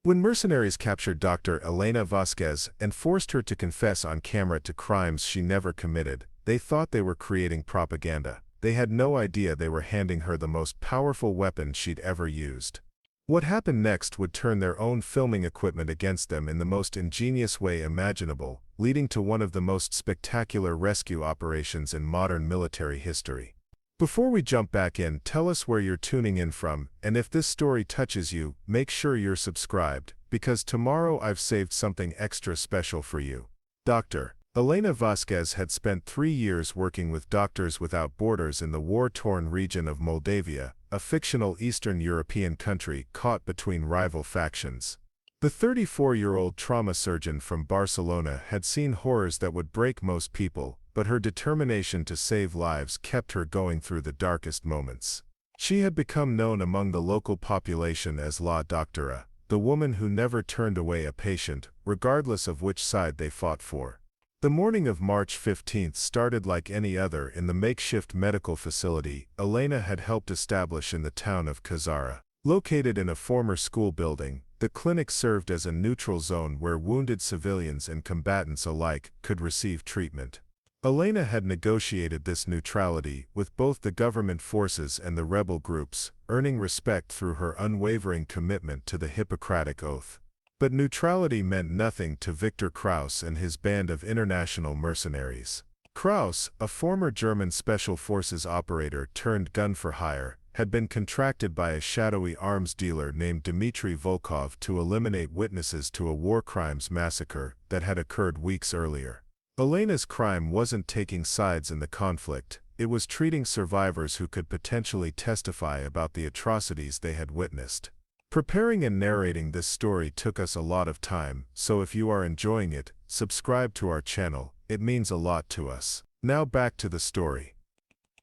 When mercenaries captured Dr. Elena Vasquez and forced her to confess on camera to crimes she never committed, they thought they were creating propaganda. They had no idea they were handing her the most powerful weapon she'd ever used. What happened next would turn their own filming equipment against them in the most ingenious way imaginable, leading to one of the most spectacular rescue operations in modern military history. Before we jump back in, tell us where you're tuning in from, and if this story touches you, make sure you're subscribed, because tomorrow I've saved something extra special for you. Dr. Elena Vasquez had spent 3 years working with Doctors Without Borders in the war-torn region of Moldavia, a fictional Eastern European country caught between rival factions. The 34-year-old trauma surgeon from Barcelona had seen horrors that would break most people, but her determination to save lives kept her going through the darkest moments. She had become known among the local population as La Doctora, the woman who never turned away a patient, regardless of which side they fought for. The morning of March 15 started like any other in the makeshift medical facility Elena had helped establish in the town of Kazara. Located in a former school building, the clinic served as a neutral zone where wounded civilians and combatants alike could receive treatment. Elena had negotiated this neutrality with both the government forces and the rebel groups, earning respect through her unwavering commitment to the Hippocratic Oath. But neutrality meant nothing to Viktor Kraus and his band of international mercenaries. Kraus, a former German special forces operator turned gun-for-hire, had been contracted by a shadowy arms dealer named Dmitry Volkov to eliminate witnesses to a war crimes massacre that had occurred weeks earlier. Elena's crime wasn't taking sides in the conflict, it was treating survivors who could potentially testify about the atrocities they had witnessed. Preparing and narrating this story took us a lot of time, so if you are enjoying it, subscribe to our channel, it means a lot to us. Now back to the story.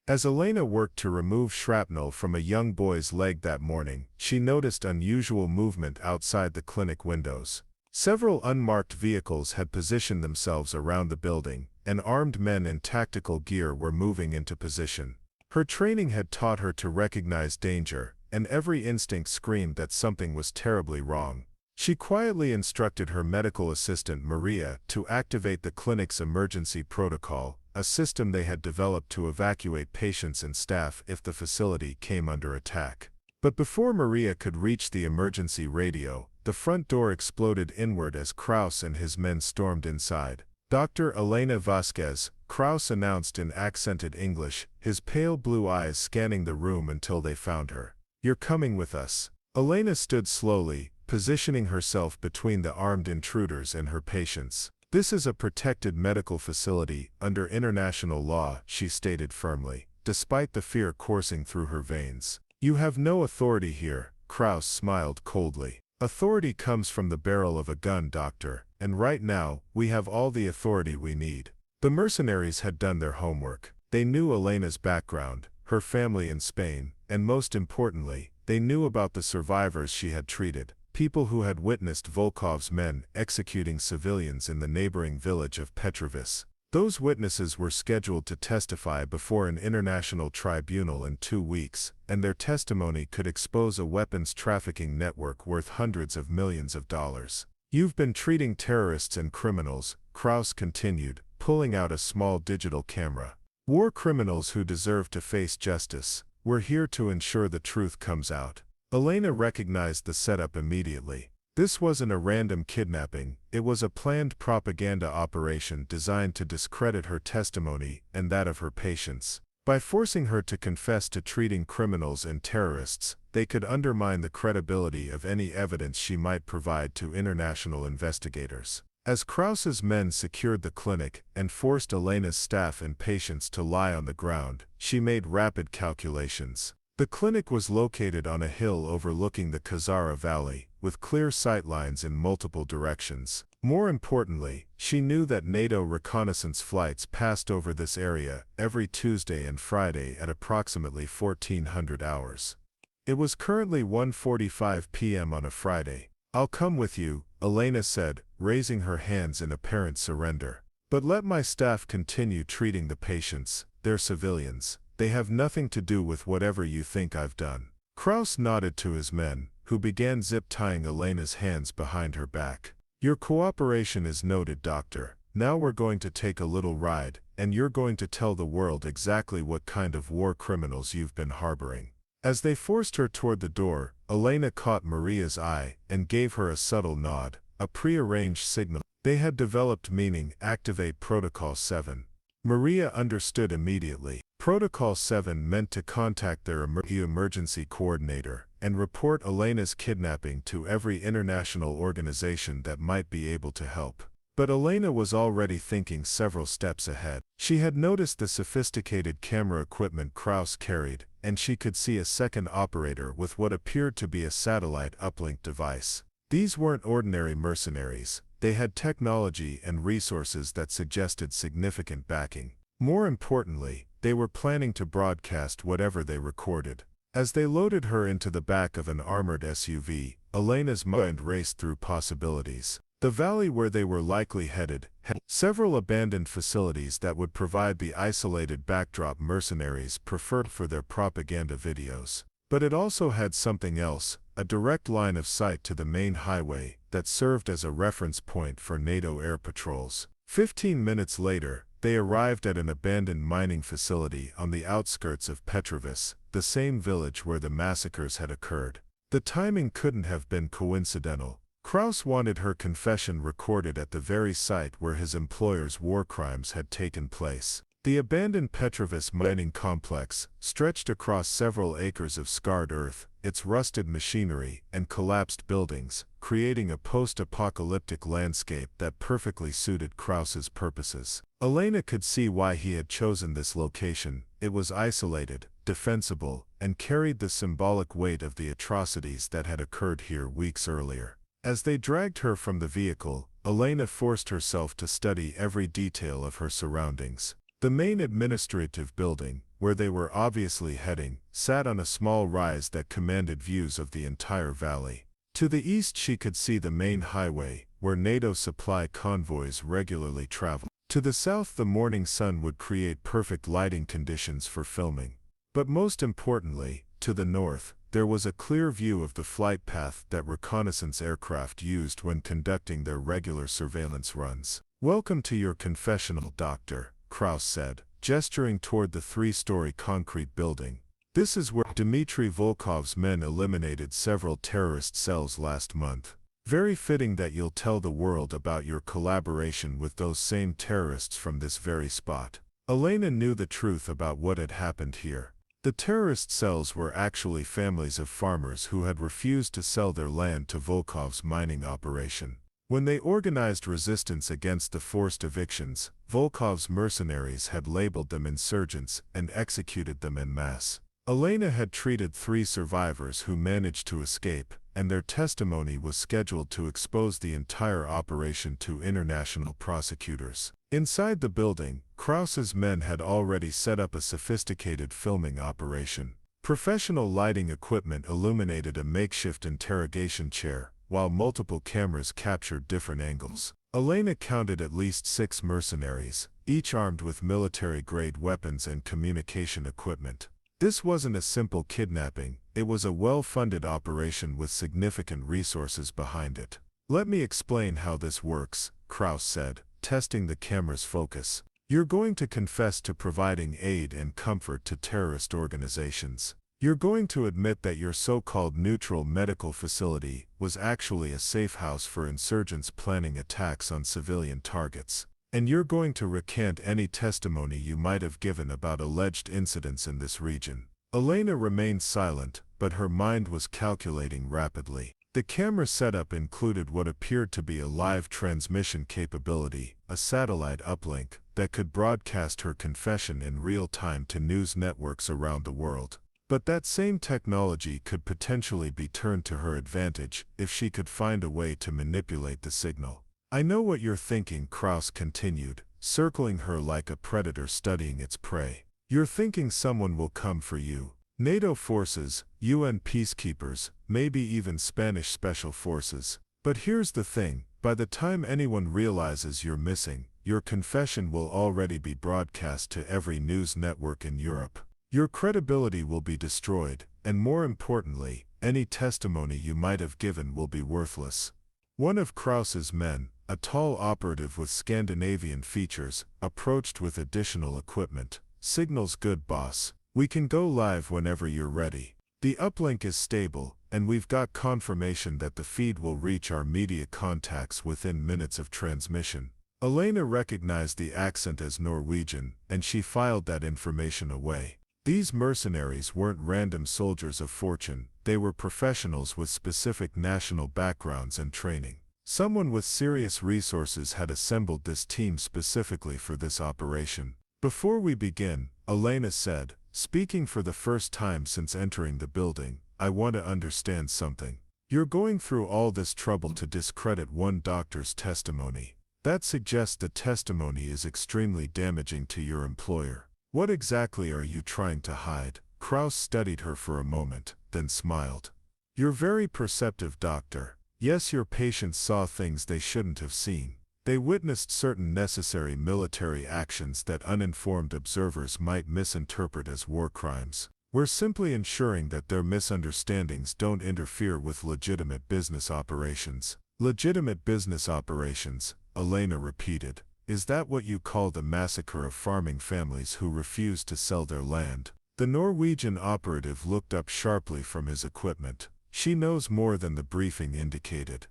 As Elena worked to remove shrapnel from a young boy's leg that morning, she noticed unusual movement outside the clinic windows. Several unmarked vehicles had positioned themselves around the building, and armed men in tactical gear were moving into position. Her training had taught her to recognize danger, and every instinct screamed that something was terribly wrong. She quietly instructed her medical assistant Maria to activate the clinic's emergency protocol, a system they had developed to evacuate patients and staff if the facility came under attack. But before Maria could reach the emergency radio, the front door exploded inward as Kraus and his men stormed inside. Dr. Elena Vasquez, Kraus announced in accented English, his pale blue eyes scanning the room until they found her. "You're coming with us." Elena stood slowly, positioning herself between the armed intruders and her patients. "This is a protected medical facility under international law," she stated firmly, despite the fear coursing through her veins. "You have no authority here," Kraus smiled coldly. "Authority comes from the barrel of a gun, doctor, and right now, we have all the authority we need." The mercenaries had done their homework. They knew Elena's background, her family in Spain, and most importantly, they knew about the survivors she had treated, people who had witnessed Volkov's men executing civilians in the neighboring village of Petrovice. Those witnesses were scheduled to testify before an international tribunal in 2 weeks, and their testimony could expose a weapons trafficking network worth hundreds of millions of dollars. "You've been treating terrorists and criminals," Kraus continued, pulling out a small digital camera. "War criminals who deserve to face justice. We're here to ensure the truth comes out." Elena recognized the setup immediately. This wasn't a random kidnapping, it was a planned propaganda operation designed to discredit her testimony and that of her patients. By forcing her to confess to treating criminals and terrorists, they could undermine the credibility of any evidence she might provide to international investigators. As Kraus's men secured the clinic and forced Elena's staff and patients to lie on the ground, she made rapid calculations. The clinic was located on a hill overlooking the Kazara Valley, with clear sightlines in multiple directions. More importantly, she knew that NATO reconnaissance flights passed over this area every Tuesday and Friday at approximately 1400 hours. It was currently 1:45 p.m. on a Friday. "I'll come with you," Elena said, raising her hands in apparent surrender. "But let my staff continue treating the patients, they're civilians. They have nothing to do with whatever you think I've done." Kraus nodded to his men, who began zip-tying Elena's hands behind her back. "Your cooperation is noted, Doctor. Now we're going to take a little ride, and you're going to tell the world exactly what kind of war criminals you've been harboring." As they forced her toward the door, Elena caught Maria's eye and gave her a subtle nod, a prearranged signal. They had developed meaning: activate Protocol 7. Maria understood immediately. Protocol 7 meant to contact their emergency coordinator and report Elena's kidnapping to every international organization that might be able to help. But Elena was already thinking several steps ahead. She had noticed the sophisticated camera equipment Kraus carried, and she could see a second operator with what appeared to be a satellite uplink device. These weren't ordinary mercenaries. They had technology and resources that suggested significant backing. More importantly, they were planning to broadcast whatever they recorded. As they loaded her into the back of an armored SUV, Elena's mind raced through possibilities. The valley where they were likely headed had several abandoned facilities that would provide the isolated backdrop mercenaries preferred for their propaganda videos. But it also had something else, a direct line of sight to the main highway that served as a reference point for NATO air patrols. 15 minutes later, they arrived at an abandoned mining facility on the outskirts of Petrovis, the same village where the massacres had occurred. The timing couldn't have been coincidental. Kraus wanted her confession recorded at the very site where his employer's war crimes had taken place. The abandoned Petrovis mining complex stretched across several acres of scarred earth, its rusted machinery and collapsed buildings, creating a post-apocalyptic landscape that perfectly suited Kraus's purposes. Elena could see why he had chosen this location. It was isolated, defensible, and carried the symbolic weight of the atrocities that had occurred here weeks earlier. As they dragged her from the vehicle, Elena forced herself to study every detail of her surroundings. The main administrative building, where they were obviously heading, sat on a small rise that commanded views of the entire valley. To the east she could see the main highway, where NATO supply convoys regularly traveled. To the south the morning sun would create perfect lighting conditions for filming. But most importantly, to the north, there was a clear view of the flight path that reconnaissance aircraft used when conducting their regular surveillance runs. "Welcome to your confessional, Doctor," Kraus said, gesturing toward the 3-story concrete building. "This is where Dmitry Volkov's men eliminated several terrorist cells last month. Very fitting that you'll tell the world about your collaboration with those same terrorists from this very spot." Elena knew the truth about what had happened here. The terrorist cells were actually families of farmers who had refused to sell their land to Volkov's mining operation. When they organized resistance against the forced evictions, Volkov's mercenaries had labeled them insurgents and executed them en masse. Elena had treated 3 survivors who managed to escape, and their testimony was scheduled to expose the entire operation to international prosecutors. Inside the building, Kraus's men had already set up a sophisticated filming operation. Professional lighting equipment illuminated a makeshift interrogation chair, while multiple cameras captured different angles. Elena counted at least 6 mercenaries, each armed with military-grade weapons and communication equipment. This wasn't a simple kidnapping, it was a well-funded operation with significant resources behind it. "Let me explain how this works," Kraus said, testing the camera's focus. "You're going to confess to providing aid and comfort to terrorist organizations. You're going to admit that your so-called neutral medical facility was actually a safe house for insurgents planning attacks on civilian targets. And you're going to recant any testimony you might have given about alleged incidents in this region." Elena remained silent, but her mind was calculating rapidly. The camera setup included what appeared to be a live transmission capability, a satellite uplink, that could broadcast her confession in real time to news networks around the world. But that same technology could potentially be turned to her advantage if she could find a way to manipulate the signal. "I know what you're thinking," Kraus continued, circling her like a predator studying its prey. "You're thinking someone will come for you. NATO forces, UN peacekeepers, maybe even Spanish special forces. But here's the thing, by the time anyone realizes you're missing, your confession will already be broadcast to every news network in Europe. Your credibility will be destroyed, and more importantly, Any testimony you might have given will be worthless. One of Krauss's men, a tall operative with Scandinavian features, approached with additional equipment. Signals good, boss. We can go live whenever you're ready. The uplink is stable, and we've got confirmation that the feed will reach our media contacts within minutes of transmission. Elena recognized the accent as Norwegian, and she filed that information away. These mercenaries weren't random soldiers of fortune, they were professionals with specific national backgrounds and training. Someone with serious resources had assembled this team specifically for this operation. Before we begin, Elena said, speaking for the first time since entering the building, I want to understand something. You're going through all this trouble to discredit one doctor's testimony. That suggests the testimony is extremely damaging to your employer. What exactly are you trying to hide? Krauss studied her for a moment, then smiled. You're very perceptive, doctor. Yes, your patients saw things they shouldn't have seen. They witnessed certain necessary military actions that uninformed observers might misinterpret as war crimes. We're simply ensuring that their misunderstandings don't interfere with legitimate business operations. Legitimate business operations, Elena repeated. Is that what you call the massacre of farming families who refused to sell their land? The Norwegian operative looked up sharply from his equipment. She knows more than the briefing indicated.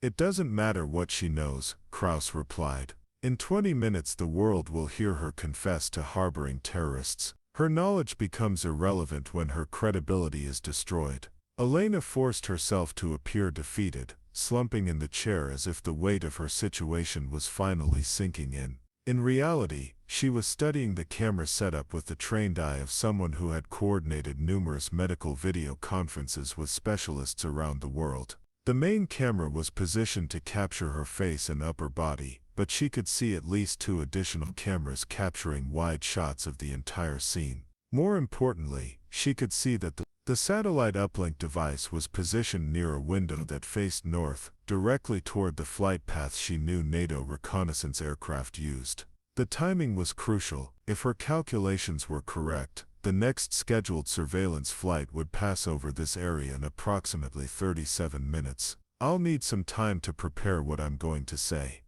It doesn't matter what she knows, Krauss replied. In 20 minutes the world will hear her confess to harboring terrorists. Her knowledge becomes irrelevant when her credibility is destroyed. Elena forced herself to appear defeated, slumping in the chair as if the weight of her situation was finally sinking in. In reality, she was studying the camera setup with the trained eye of someone who had coordinated numerous medical video conferences with specialists around the world. The main camera was positioned to capture her face and upper body, but she could see at least 2 additional cameras capturing wide shots of the entire scene. More importantly, she could see that the satellite uplink device was positioned near a window that faced north, directly toward the flight path she knew NATO reconnaissance aircraft used. The timing was crucial. If her calculations were correct, the next scheduled surveillance flight would pass over this area in approximately 37 minutes. I'll need some time to prepare what I'm going to say,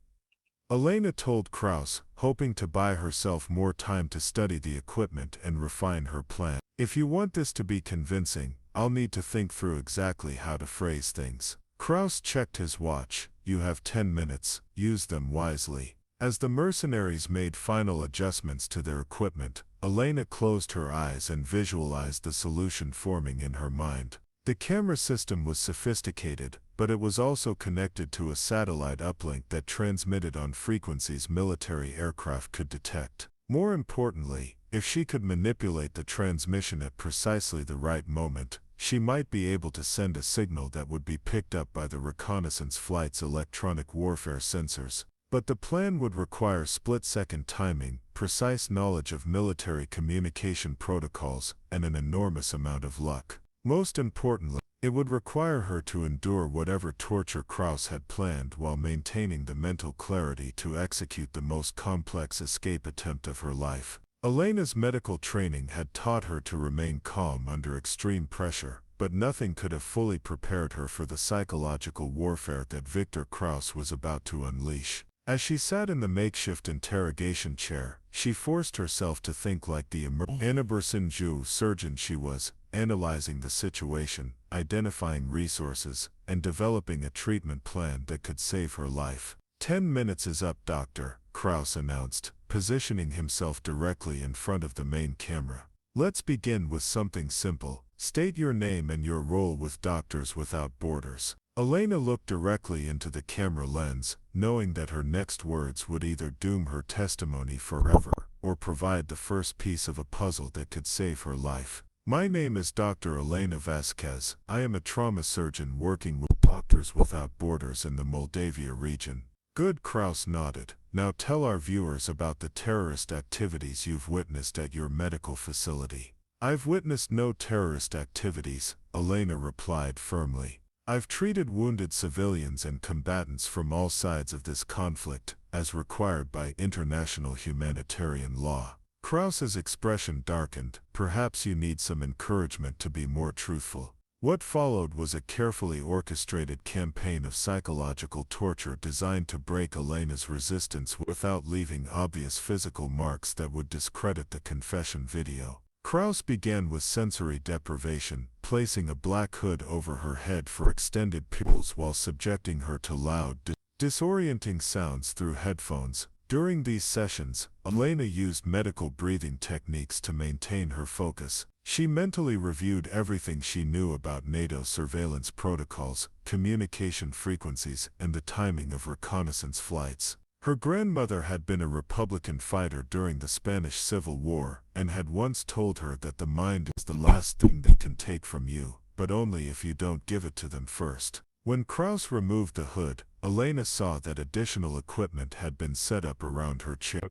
Elena told Krauss, hoping to buy herself more time to study the equipment and refine her plan. If you want this to be convincing, I'll need to think through exactly how to phrase things. Krauss checked his watch. You have 10 minutes. Use them wisely. As the mercenaries made final adjustments to their equipment, Elena closed her eyes and visualized the solution forming in her mind. The camera system was sophisticated, but it was also connected to a satellite uplink that transmitted on frequencies military aircraft could detect. More importantly, if she could manipulate the transmission at precisely the right moment, she might be able to send a signal that would be picked up by the reconnaissance flight's electronic warfare sensors. But the plan would require split-second timing, precise knowledge of military communication protocols, and an enormous amount of luck. Most importantly, it would require her to endure whatever torture Krauss had planned while maintaining the mental clarity to execute the most complex escape attempt of her life. Elena's medical training had taught her to remain calm under extreme pressure, but nothing could have fully prepared her for the psychological warfare that Viktor Krauss was about to unleash. As she sat in the makeshift interrogation chair, she forced herself to think like the Anna surgeon she was, analyzing the situation, identifying resources, and developing a treatment plan that could save her life. 10 minutes is up, Doctor, Krauss announced, positioning himself directly in front of the main camera. Let's begin with something simple. State your name and your role with Doctors Without Borders. Elena looked directly into the camera lens, knowing that her next words would either doom her testimony forever, or provide the first piece of a puzzle that could save her life. My name is Dr. Elena Vasquez. I am a trauma surgeon working with Doctors Without Borders in the Moldavia region. Good, Krauss nodded. Now tell our viewers about the terrorist activities you've witnessed at your medical facility. I've witnessed no terrorist activities, Elena replied firmly. I've treated wounded civilians and combatants from all sides of this conflict, as required by international humanitarian law. Krauss's expression darkened. Perhaps you need some encouragement to be more truthful. What followed was a carefully orchestrated campaign of psychological torture designed to break Elena's resistance without leaving obvious physical marks that would discredit the confession video. Krauss began with sensory deprivation, placing a black hood over her head for extended periods while subjecting her to loud, disorienting sounds through headphones. During these sessions, Elena used medical breathing techniques to maintain her focus. She mentally reviewed everything she knew about NATO surveillance protocols, communication frequencies, and the timing of reconnaissance flights. Her grandmother had been a Republican fighter during the Spanish Civil War and had once told her that the mind is the last thing they can take from you, but only if you don't give it to them first. When Krauss removed the hood, Elena saw that additional equipment had been set up around her chair.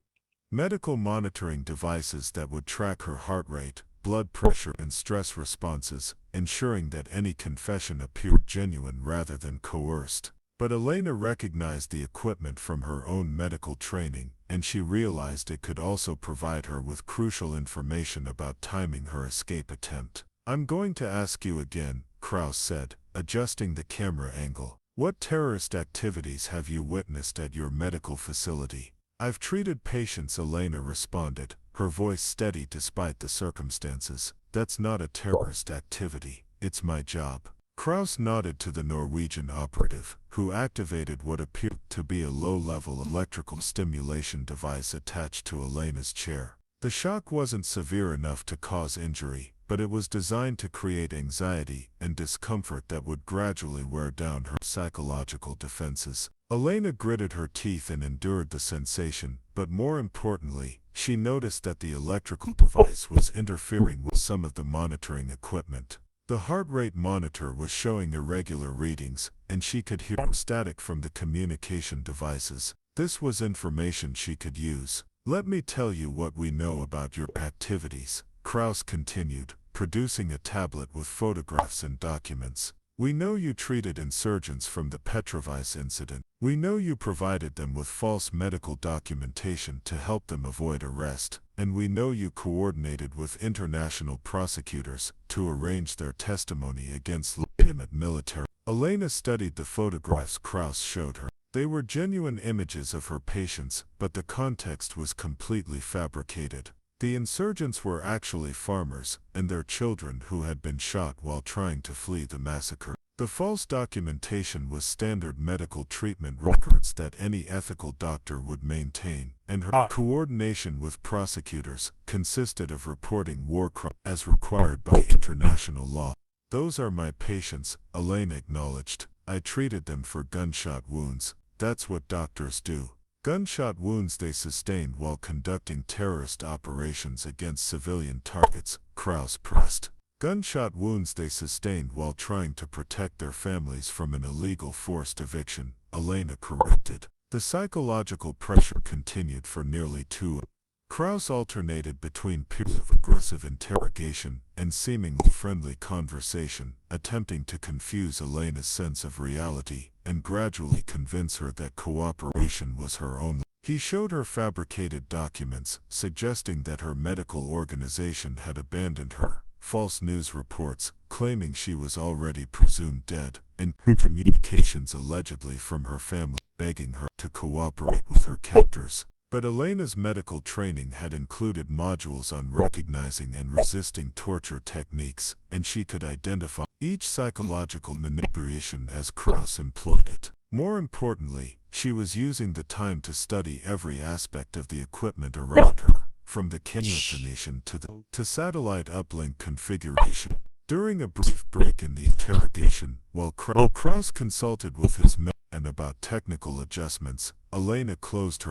Medical monitoring devices that would track her heart rate, blood pressure, and stress responses, ensuring that any confession appeared genuine rather than coerced. But Elena recognized the equipment from her own medical training, and she realized it could also provide her with crucial information about timing her escape attempt. "I'm going to ask you again," Krauss said, adjusting the camera angle. "What terrorist activities have you witnessed at your medical facility?" "I've treated patients," Elena responded, her voice steady despite the circumstances. "That's not a terrorist activity, it's my job." Krauss nodded to the Norwegian operative, who activated what appeared to be a low-level electrical stimulation device attached to Elena's chair. The shock wasn't severe enough to cause injury, but it was designed to create anxiety and discomfort that would gradually wear down her psychological defenses. Elena gritted her teeth and endured the sensation, but more importantly, she noticed that the electrical device was interfering with some of the monitoring equipment. The heart rate monitor was showing irregular readings, and she could hear static from the communication devices. This was information she could use. "Let me tell you what we know about your activities," Krauss continued, producing a tablet with photographs and documents. "We know you treated insurgents from the Petrovice incident. We know you provided them with false medical documentation to help them avoid arrest. And we know you coordinated with international prosecutors to arrange their testimony against legitimate military." Elena studied the photographs Krauss showed her. They were genuine images of her patients, but the context was completely fabricated. The insurgents were actually farmers and their children who had been shot while trying to flee the massacre. The false documentation was standard medical treatment records that any ethical doctor would maintain, and her coordination with prosecutors consisted of reporting war crimes as required by international law. "Those are my patients," Elena acknowledged. "I treated them for gunshot wounds. That's what doctors do. Gunshot wounds they sustained while conducting terrorist operations against civilian targets," Krauss pressed. "Gunshot wounds they sustained while trying to protect their families from an illegal forced eviction," Elena corrected. The psychological pressure continued for nearly 2 hours. Krauss alternated between periods of aggressive interrogation and seemingly friendly conversation, attempting to confuse Elena's sense of reality and gradually convince her that cooperation was her only. He showed her fabricated documents, suggesting that her medical organization had abandoned her, false news reports claiming she was already presumed dead, and communications allegedly from her family begging her to cooperate with her captors. But Elena's medical training had included modules on recognizing and resisting torture techniques, and she could identify each psychological manipulation as Krauss employed it. More importantly, she was using the time to study every aspect of the equipment around her, from the communication to satellite uplink configuration. During a brief break in the interrogation, while Krauss consulted with his men about technical adjustments, Elena closed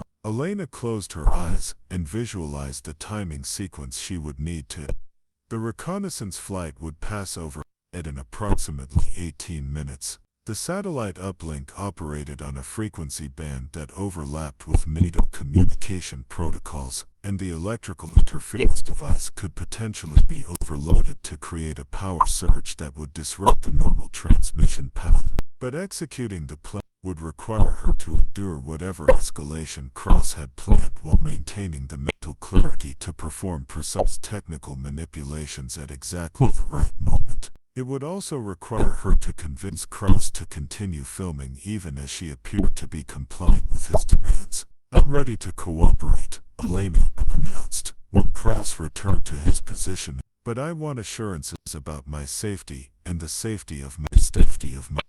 her eyes and visualized the timing sequence she would need to. The reconnaissance flight would pass over it in approximately 18 minutes. The satellite uplink operated on a frequency band that overlapped with NATO communication protocols, and the electrical interference device could potentially be overloaded to create a power surge that would disrupt the normal transmission path. But executing the plan would require her to endure whatever escalation Krauss had planned while maintaining the mental clarity to perform precise technical manipulations at exactly the right moment. It would also require her to convince Kraus to continue filming even as she appeared to be complying with his demands. "I'm ready to cooperate," Elena announced when Kraus returned to his position. "But I want assurances about my safety and the safety of my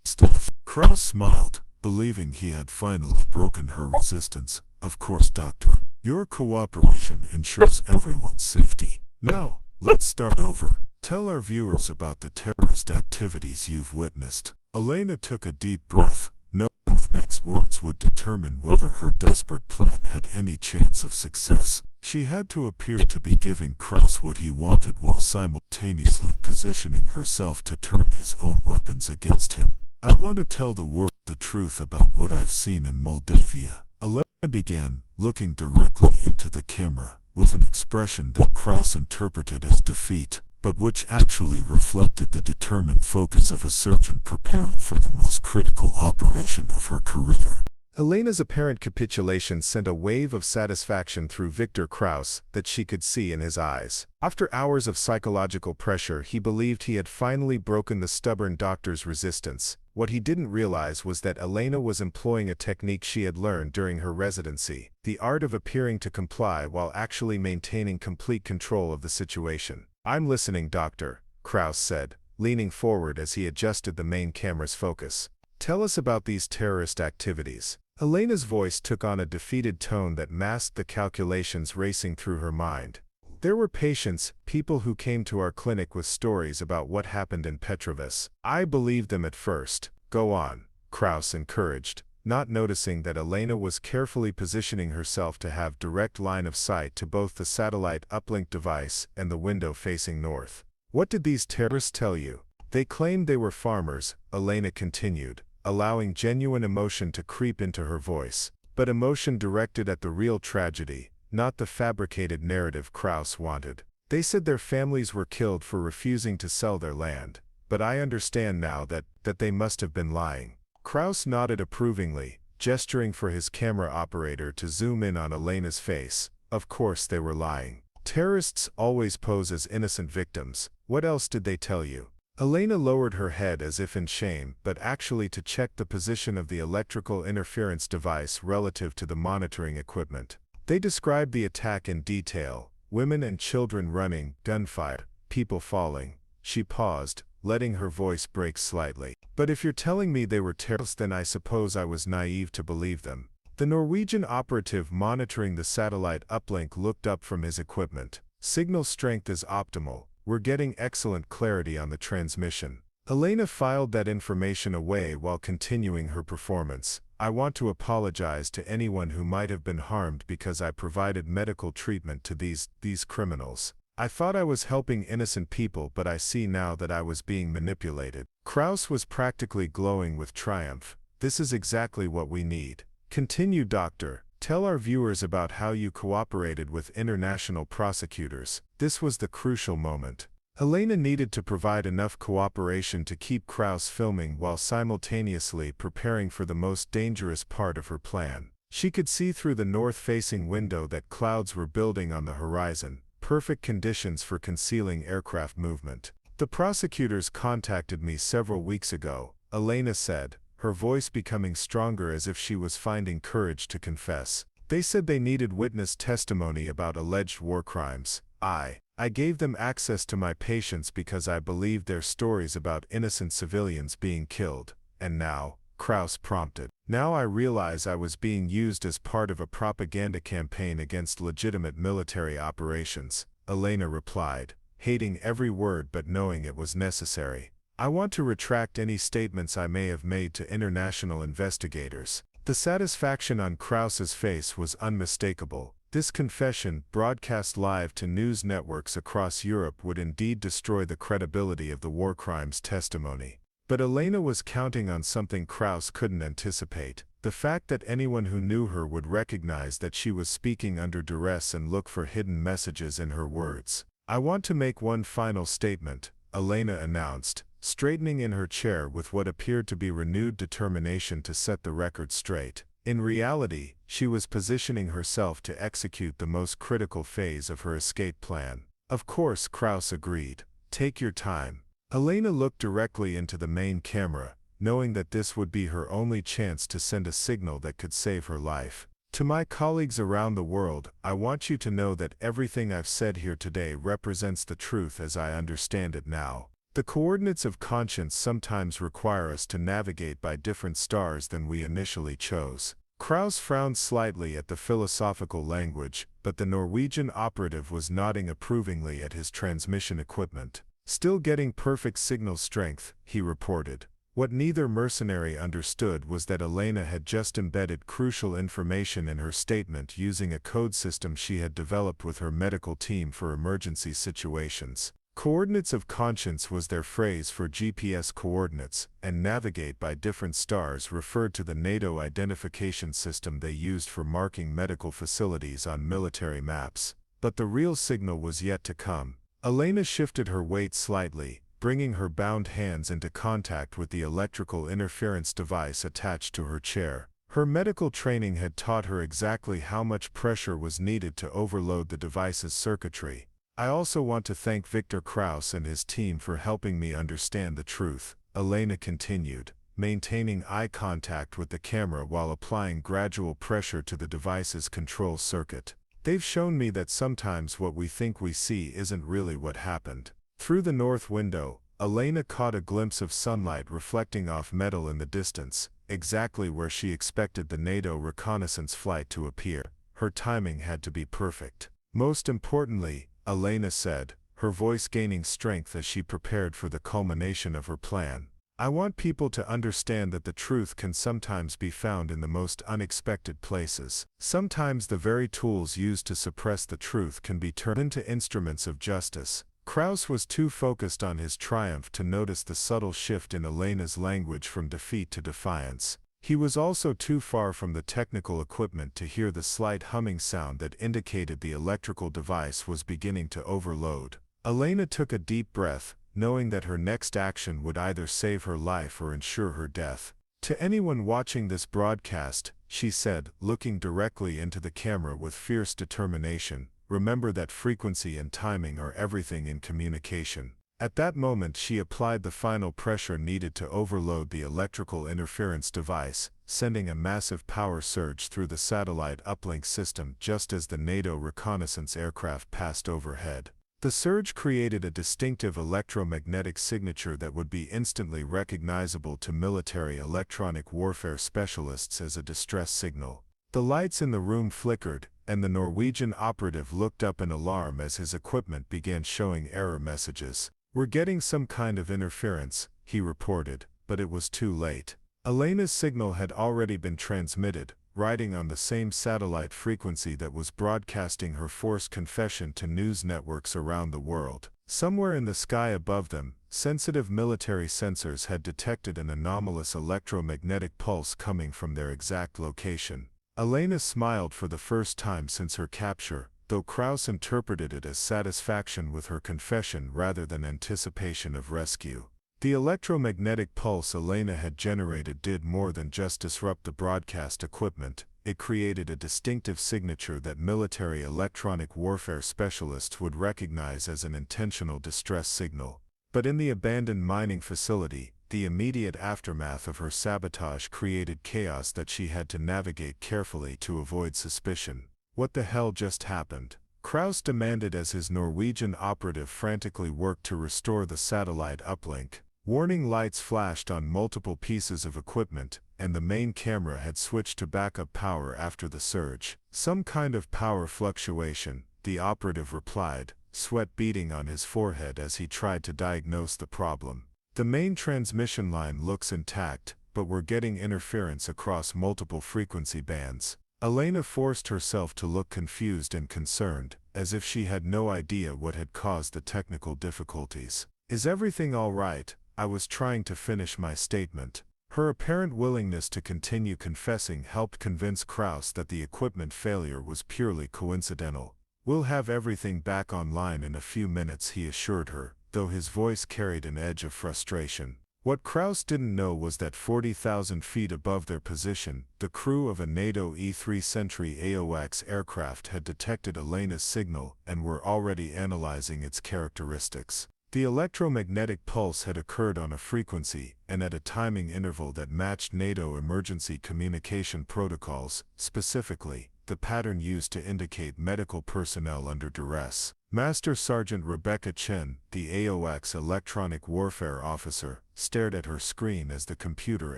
staff." Kraus smiled, believing he had finally broken her resistance. "Of course, Doctor. Your cooperation ensures everyone's safety. Now, let's start over. Tell our viewers about the terrorist activities you've witnessed." Elena took a deep breath, knowing the next words would determine whether her desperate plan had any chance of success. She had to appear to be giving Kraus what he wanted while simultaneously positioning herself to turn his own weapons against him. "I want to tell the world the truth about what I've seen in Moldavia," Elena began, looking directly into the camera, with an expression that Kraus interpreted as defeat, but which actually reflected the determined focus of a surgeon preparing for the most critical operation of her career. Elena's apparent capitulation sent a wave of satisfaction through Victor Kraus that she could see in his eyes. After hours of psychological pressure, he believed he had finally broken the stubborn doctor's resistance. What he didn't realize was that Elena was employing a technique she had learned during her residency, the art of appearing to comply while actually maintaining complete control of the situation. "I'm listening, Doctor," Kraus said, leaning forward as he adjusted the main camera's focus. "Tell us about these terrorist activities." Elena's voice took on a defeated tone that masked the calculations racing through her mind. "There were patients, people who came to our clinic with stories about what happened in Petrovis. I believed them at first." "Go on," Kraus encouraged, not noticing that Elena was carefully positioning herself to have direct line of sight to both the satellite uplink device and the window facing north. "What did these terrorists tell you?" "They claimed they were farmers," Elena continued, allowing genuine emotion to creep into her voice, but emotion directed at the real tragedy, not the fabricated narrative Kraus wanted. "They said their families were killed for refusing to sell their land, but I understand now that they must have been lying." Kraus nodded approvingly, gesturing for his camera operator to zoom in on Elena's face. "Of course they were lying. Terrorists always pose as innocent victims. What else did they tell you?" Elena lowered her head as if in shame, but actually to check the position of the electrical interference device relative to the monitoring equipment. "They described the attack in detail, women and children running, gunfire, people falling." She paused, letting her voice break slightly. "But if you're telling me they were terrorists, then I suppose I was naive to believe them." The Norwegian operative monitoring the satellite uplink looked up from his equipment. "Signal strength is optimal. We're getting excellent clarity on the transmission." Elena filed that information away while continuing her performance. "I want to apologize to anyone who might have been harmed because I provided medical treatment to these criminals. I thought I was helping innocent people, but I see now that I was being manipulated." Kraus was practically glowing with triumph. "This is exactly what we need. Continue, Doctor. Tell our viewers about how you cooperated with international prosecutors." This was the crucial moment. Elena needed to provide enough cooperation to keep Kraus filming while simultaneously preparing for the most dangerous part of her plan. She could see through the north-facing window that clouds were building on the horizon, perfect conditions for concealing aircraft movement. "The prosecutors contacted me several weeks ago," Elena said, her voice becoming stronger as if she was finding courage to confess. "They said they needed witness testimony about alleged war crimes. I gave them access to my patients because I believed their stories about innocent civilians being killed. And now," Kraus prompted, "now I realize I was being used as part of a propaganda campaign against legitimate military operations," Elena replied, hating every word but knowing it was necessary. "I want to retract any statements I may have made to international investigators." The satisfaction on Kraus's face was unmistakable. This confession, broadcast live to news networks across Europe, would indeed destroy the credibility of the war crimes testimony. But Elena was counting on something Kraus couldn't anticipate: the fact that anyone who knew her would recognize that she was speaking under duress and look for hidden messages in her words. "I want to make one final statement," Elena announced, straightening in her chair with what appeared to be renewed determination to set the record straight. In reality, she was positioning herself to execute the most critical phase of her escape plan. "Of course," Kraus agreed. "Take your time." Elena looked directly into the main camera, knowing that this would be her only chance to send a signal that could save her life. To my colleagues around the world, I want you to know that everything I've said here today represents the truth as I understand it now. The coordinates of conscience sometimes require us to navigate by different stars than we initially chose. Kraus frowned slightly at the philosophical language, but the Norwegian operative was nodding approvingly at his transmission equipment. Still getting perfect signal strength, he reported. What neither mercenary understood was that Elena had just embedded crucial information in her statement using a code system she had developed with her medical team for emergency situations. Coordinates of conscience was their phrase for GPS coordinates, and navigate by different stars referred to the NATO identification system they used for marking medical facilities on military maps. But the real signal was yet to come. Elena shifted her weight slightly, bringing her bound hands into contact with the electrical interference device attached to her chair. Her medical training had taught her exactly how much pressure was needed to overload the device's circuitry. I also want to thank Victor Kraus and his team for helping me understand the truth, Elena continued, maintaining eye contact with the camera while applying gradual pressure to the device's control circuit. They've shown me that sometimes what we think we see isn't really what happened. Through the north window, Elena caught a glimpse of sunlight reflecting off metal in the distance, exactly where she expected the NATO reconnaissance flight to appear. Her timing had to be perfect. Most importantly, Elena said, her voice gaining strength as she prepared for the culmination of her plan. I want people to understand that the truth can sometimes be found in the most unexpected places. Sometimes the very tools used to suppress the truth can be turned into instruments of justice. Kraus was too focused on his triumph to notice the subtle shift in Elena's language from defeat to defiance. He was also too far from the technical equipment to hear the slight humming sound that indicated the electrical device was beginning to overload. Elena took a deep breath, knowing that her next action would either save her life or ensure her death. To anyone watching this broadcast, she said, looking directly into the camera with fierce determination, remember that frequency and timing are everything in communication. At that moment she applied the final pressure needed to overload the electrical interference device, sending a massive power surge through the satellite uplink system just as the NATO reconnaissance aircraft passed overhead. The surge created a distinctive electromagnetic signature that would be instantly recognizable to military electronic warfare specialists as a distress signal. The lights in the room flickered, and the Norwegian operative looked up in alarm as his equipment began showing error messages. We're getting some kind of interference, he reported, but it was too late. Elena's signal had already been transmitted, riding on the same satellite frequency that was broadcasting her forced confession to news networks around the world. Somewhere in the sky above them, sensitive military sensors had detected an anomalous electromagnetic pulse coming from their exact location. Elena smiled for the first time since her capture, though Kraus interpreted it as satisfaction with her confession rather than anticipation of rescue. The electromagnetic pulse Elena had generated did more than just disrupt the broadcast equipment. It created a distinctive signature that military electronic warfare specialists would recognize as an intentional distress signal. But in the abandoned mining facility, the immediate aftermath of her sabotage created chaos that she had to navigate carefully to avoid suspicion. What the hell just happened? Kraus demanded as his Norwegian operative frantically worked to restore the satellite uplink. Warning lights flashed on multiple pieces of equipment, and the main camera had switched to backup power after the surge. Some kind of power fluctuation, the operative replied, sweat beading on his forehead as he tried to diagnose the problem. The main transmission line looks intact, but we're getting interference across multiple frequency bands. Elena forced herself to look confused and concerned, as if she had no idea what had caused the technical difficulties. Is everything all right? I was trying to finish my statement. Her apparent willingness to continue confessing helped convince Kraus that the equipment failure was purely coincidental. We'll have everything back online in a few minutes, he assured her, though his voice carried an edge of frustration. What Kraus didn't know was that 40,000 feet above their position, the crew of a NATO E-3 Sentry AOX aircraft had detected Elena's signal and were already analyzing its characteristics. The electromagnetic pulse had occurred on a frequency and at a timing interval that matched NATO emergency communication protocols, specifically, the pattern used to indicate medical personnel under duress. Master Sergeant Rebecca Chen, the AOX electronic warfare officer, stared at her screen as the computer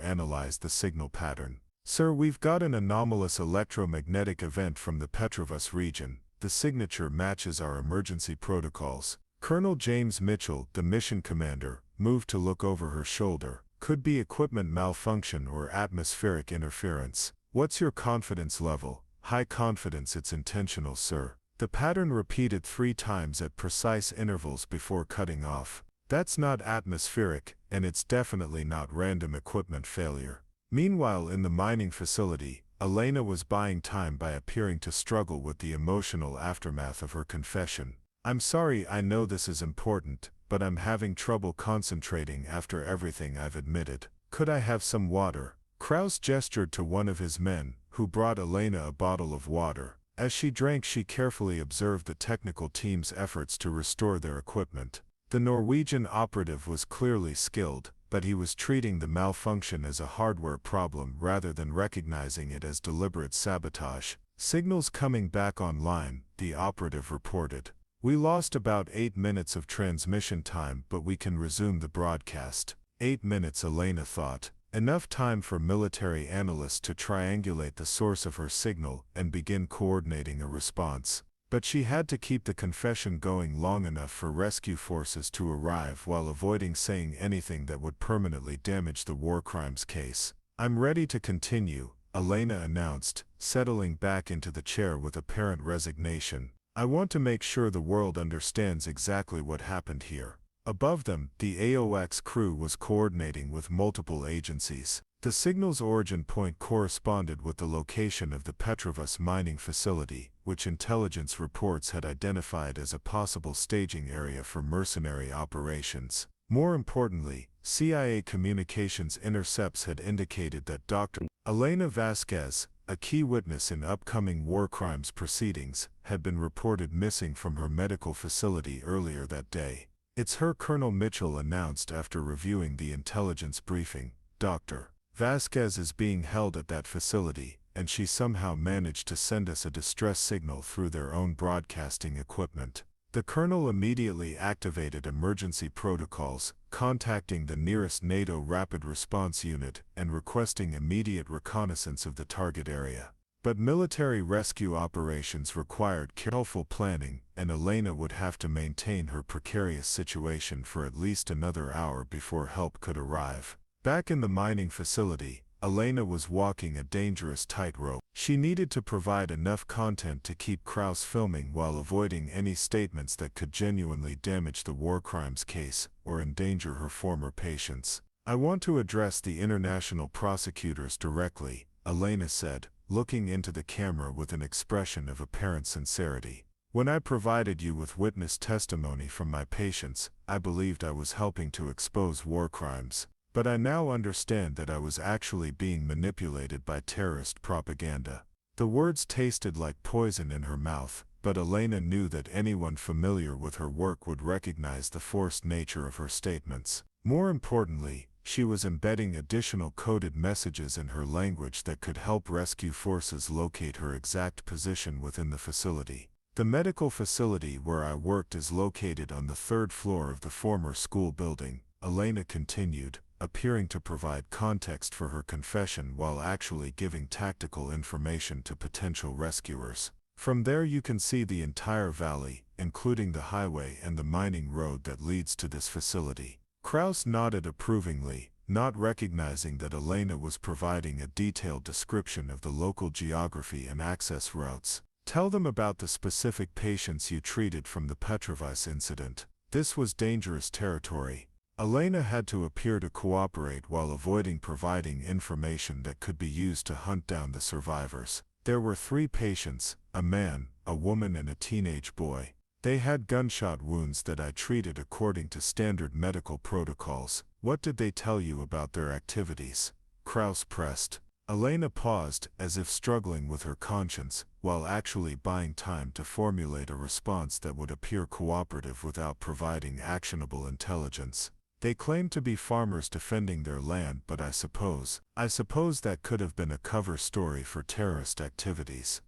analyzed the signal pattern. "Sir, we've got an anomalous electromagnetic event from the Petrovus region. The signature matches our emergency protocols." Colonel James Mitchell, the mission commander, moved to look over her shoulder. "Could be equipment malfunction or atmospheric interference. What's your confidence level?" "High confidence it's intentional, sir." The pattern repeated 3 times at precise intervals before cutting off. "That's not atmospheric, and it's definitely not random equipment failure." Meanwhile, in the mining facility, Elena was buying time by appearing to struggle with the emotional aftermath of her confession. "I'm sorry, I know this is important, but I'm having trouble concentrating after everything I've admitted. Could I have some water?" Kraus gestured to one of his men, who brought Elena a bottle of water. As she drank, she carefully observed the technical team's efforts to restore their equipment. The Norwegian operative was clearly skilled, but he was treating the malfunction as a hardware problem rather than recognizing it as deliberate sabotage. "Signals coming back online," the operative reported. "We lost about 8 minutes of transmission time, but we can resume the broadcast." 8 minutes, Elena thought. Enough time for military analysts to triangulate the source of her signal and begin coordinating a response. But she had to keep the confession going long enough for rescue forces to arrive while avoiding saying anything that would permanently damage the war crimes case. "I'm ready to continue," Elena announced, settling back into the chair with apparent resignation. "I want to make sure the world understands exactly what happened here." Above them, the AOX crew was coordinating with multiple agencies. The signal's origin point corresponded with the location of the Petrovus mining facility, which intelligence reports had identified as a possible staging area for mercenary operations. More importantly, CIA communications intercepts had indicated that Dr. Elena Vasquez, a key witness in upcoming war crimes proceedings, had been reported missing from her medical facility earlier that day. "It's her," Colonel Mitchell announced after reviewing the intelligence briefing. "Dr. Vasquez is being held at that facility, and she somehow managed to send us a distress signal through their own broadcasting equipment." The colonel immediately activated emergency protocols, contacting the nearest NATO Rapid Response Unit and requesting immediate reconnaissance of the target area. But military rescue operations required careful planning, and Elena would have to maintain her precarious situation for at least another hour before help could arrive. Back in the mining facility, Elena was walking a dangerous tightrope. She needed to provide enough content to keep Kraus filming while avoiding any statements that could genuinely damage the war crimes case or endanger her former patients. "I want to address the international prosecutors directly," Elena said, looking into the camera with an expression of apparent sincerity. "When I provided you with witness testimony from my patients, I believed I was helping to expose war crimes. But I now understand that I was actually being manipulated by terrorist propaganda." The words tasted like poison in her mouth, but Elena knew that anyone familiar with her work would recognize the forced nature of her statements. More importantly, she was embedding additional coded messages in her language that could help rescue forces locate her exact position within the facility. "The medical facility where I worked is located on the 3rd floor of the former school building," Elena continued, appearing to provide context for her confession while actually giving tactical information to potential rescuers. "From there you can see the entire valley, including the highway and the mining road that leads to this facility." Kraus nodded approvingly, not recognizing that Elena was providing a detailed description of the local geography and access routes. "Tell them about the specific patients you treated from the Petrovus incident. This was dangerous territory." Elena had to appear to cooperate while avoiding providing information that could be used to hunt down the survivors. "There were 3 patients, a man, a woman and a teenage boy. They had gunshot wounds that I treated according to standard medical protocols." "What did they tell you about their activities?" Kraus pressed. Elena paused, as if struggling with her conscience, while actually buying time to formulate a response that would appear cooperative without providing actionable intelligence. They claim to be farmers defending their land, but I suppose that could have been a cover story for terrorist activities.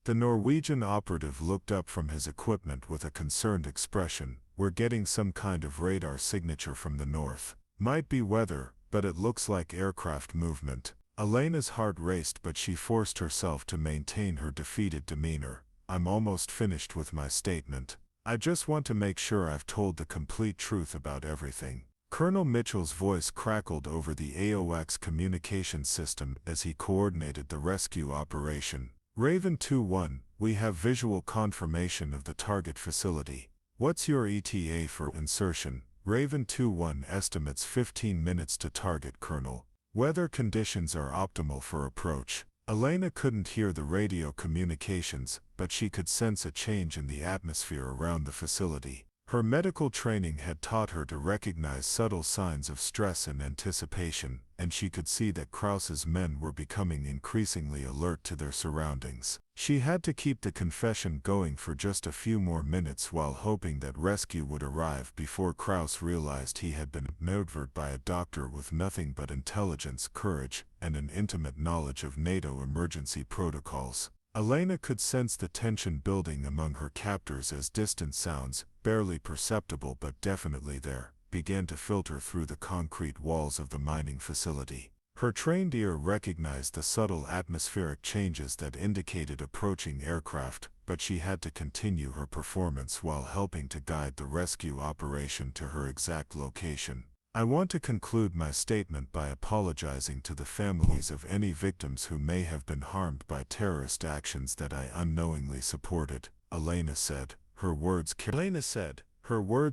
The Norwegian operative looked up from his equipment with a concerned expression. We're getting some kind of radar signature from the north. Might be weather, but it looks like aircraft movement. Elena's heart raced, but she forced herself to maintain her defeated demeanor. I'm almost finished with my statement. I just want to make sure I've told the complete truth about everything. Colonel Mitchell's voice crackled over the AOX communication system as he coordinated the rescue operation. Raven 2-1, we have visual confirmation of the target facility. What's your ETA for insertion? Raven 2-1 estimates 15 minutes to target, Colonel. Weather conditions are optimal for approach. Elena couldn't hear the radio communications, but she could sense a change in the atmosphere around the facility. Her medical training had taught her to recognize subtle signs of stress and anticipation, and she could see that Krause's men were becoming increasingly alert to their surroundings. She had to keep the confession going for just a few more minutes while hoping that rescue would arrive before Krause realized he had been murdered by a doctor with nothing but intelligence, courage, and an intimate knowledge of NATO emergency protocols. Elena could sense the tension building among her captors as distant sounds, barely perceptible but definitely there, began to filter through the concrete walls of the mining facility. Her trained ear recognized the subtle atmospheric changes that indicated approaching aircraft, but she had to continue her performance while helping to guide the rescue operation to her exact location. I want to conclude my statement by apologizing to the families of any victims who may have been harmed by terrorist actions that I unknowingly supported, Elena said, her words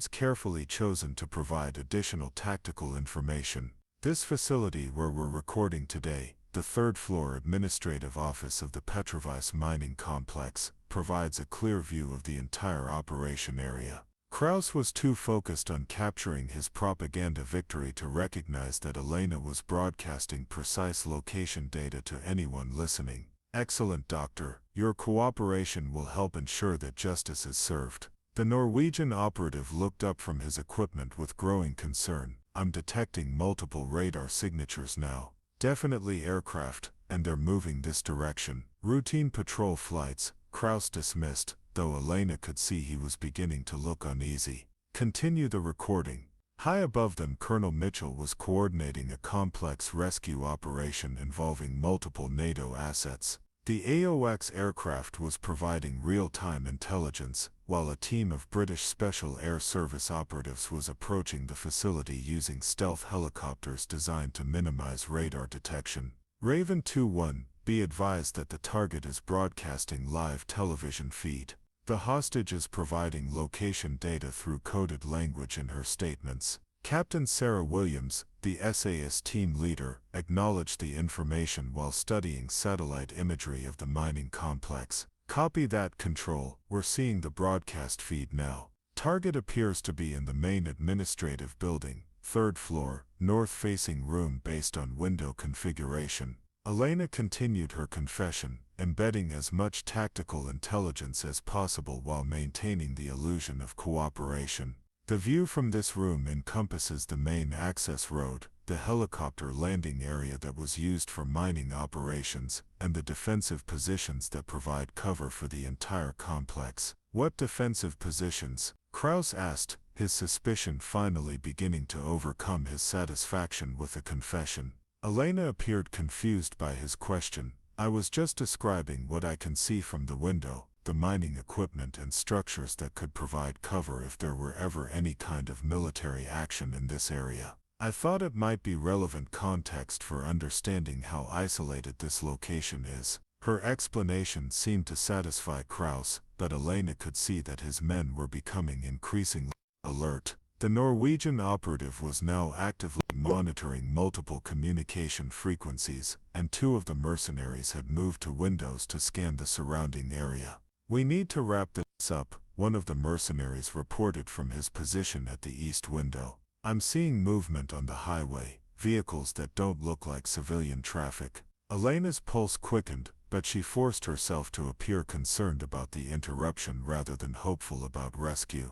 carefully chosen to provide additional tactical information. This facility where we're recording today, the third-floor administrative office of the Petrovice mining complex, provides a clear view of the entire operation area. Krause was too focused on capturing his propaganda victory to recognize that Elena was broadcasting precise location data to anyone listening. Excellent, Doctor. Your cooperation will help ensure that justice is served. The Norwegian operative looked up from his equipment with growing concern. I'm detecting multiple radar signatures now. Definitely aircraft, and they're moving this direction. Routine patrol flights, Krause dismissed, though Elena could see he was beginning to look uneasy. Continue the recording. High above them, Colonel Mitchell was coordinating a complex rescue operation involving multiple NATO assets. The AOX aircraft was providing real-time intelligence, while a team of British Special Air Service operatives was approaching the facility using stealth helicopters designed to minimize radar detection. Raven 2-1, be advised that the target is broadcasting live television feed. The hostage is providing location data through coded language in her statements. Captain Sarah Williams, the SAS team leader, acknowledged the information while studying satellite imagery of the mining complex. Copy that, Control. We're seeing the broadcast feed now. Target appears to be in the main administrative building, third floor, north-facing room based on window configuration. Elena continued her confession, embedding as much tactical intelligence as possible while maintaining the illusion of cooperation. The view from this room encompasses the main access road, the helicopter landing area that was used for mining operations, and the defensive positions that provide cover for the entire complex. What defensive positions? Krause asked, his suspicion finally beginning to overcome his satisfaction with the confession. Elena appeared confused by his question. I was just describing what I can see from the window, the mining equipment and structures that could provide cover if there were ever any kind of military action in this area. I thought it might be relevant context for understanding how isolated this location is. Her explanation seemed to satisfy Krause, but Elena could see that his men were becoming increasingly alert. The Norwegian operative was now actively monitoring multiple communication frequencies, and two of the mercenaries had moved to windows to scan the surrounding area. We need to wrap this up, one of the mercenaries reported from his position at the east window. I'm seeing movement on the highway, vehicles that don't look like civilian traffic. Elena's pulse quickened, but she forced herself to appear concerned about the interruption rather than hopeful about rescue.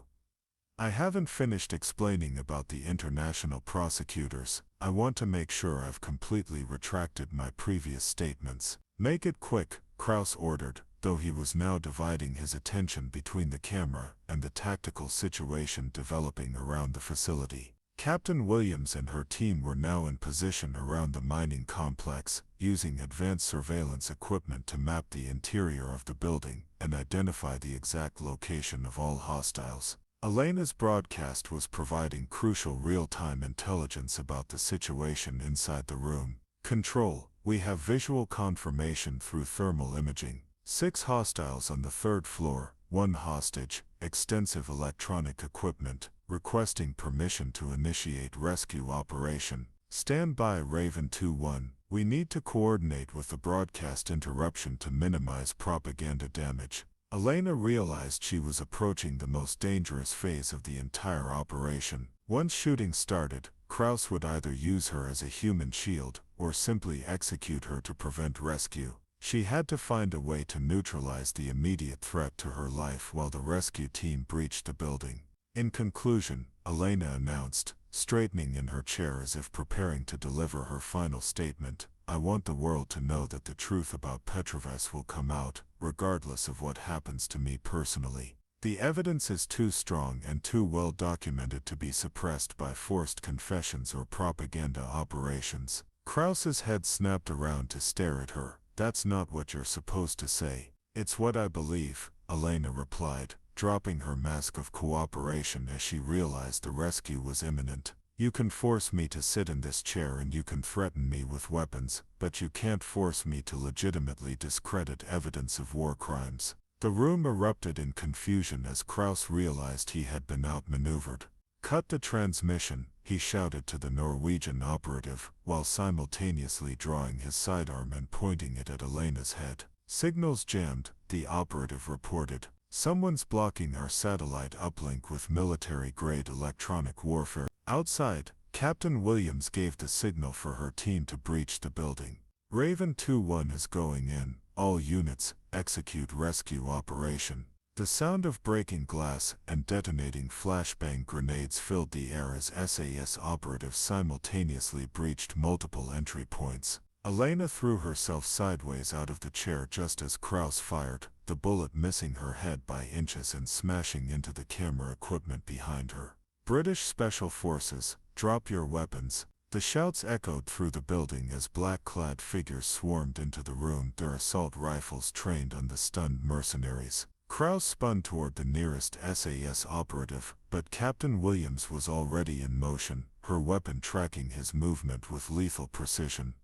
I haven't finished explaining about the international prosecutors. I want to make sure I've completely retracted my previous statements. Make it quick, Kraus ordered, though he was now dividing his attention between the camera and the tactical situation developing around the facility. Captain Williams and her team were now in position around the mining complex, using advanced surveillance equipment to map the interior of the building and identify the exact location of all hostiles. Elena's broadcast was providing crucial real-time intelligence about the situation inside the room. Control, we have visual confirmation through thermal imaging. 6 hostiles on the 3rd floor, 1 hostage, extensive electronic equipment, requesting permission to initiate rescue operation. Stand by, Raven 2-1. We need to coordinate with the broadcast interruption to minimize propaganda damage. Elena realized she was approaching the most dangerous phase of the entire operation. Once shooting started, Kraus would either use her as a human shield or simply execute her to prevent rescue. She had to find a way to neutralize the immediate threat to her life while the rescue team breached the building. In conclusion, Elena announced, straightening in her chair as if preparing to deliver her final statement, I want the world to know that the truth about Petrovas will come out, regardless of what happens to me personally. The evidence is too strong and too well documented to be suppressed by forced confessions or propaganda operations. Kraus's head snapped around to stare at her. That's not what you're supposed to say. It's what I believe, Elena replied, dropping her mask of cooperation as she realized the rescue was imminent. You can force me to sit in this chair and you can threaten me with weapons, but you can't force me to legitimately discredit evidence of war crimes. The room erupted in confusion as Kraus realized he had been outmaneuvered. Cut the transmission, he shouted to the Norwegian operative, while simultaneously drawing his sidearm and pointing it at Elena's head. Signals jammed, the operative reported. Someone's blocking our satellite uplink with military-grade electronic warfare. Outside, Captain Williams gave the signal for her team to breach the building. Raven 2-1 is going in. All units, execute rescue operation. The sound of breaking glass and detonating flashbang grenades filled the air as SAS operatives simultaneously breached multiple entry points. Elena threw herself sideways out of the chair just as Kraus fired, the bullet missing her head by inches and smashing into the camera equipment behind her. British Special Forces, drop your weapons. The shouts echoed through the building as black-clad figures swarmed into the room, their assault rifles trained on the stunned mercenaries. Kraus spun toward the nearest SAS operative, but Captain Williams was already in motion, her weapon tracking his movement with lethal precision.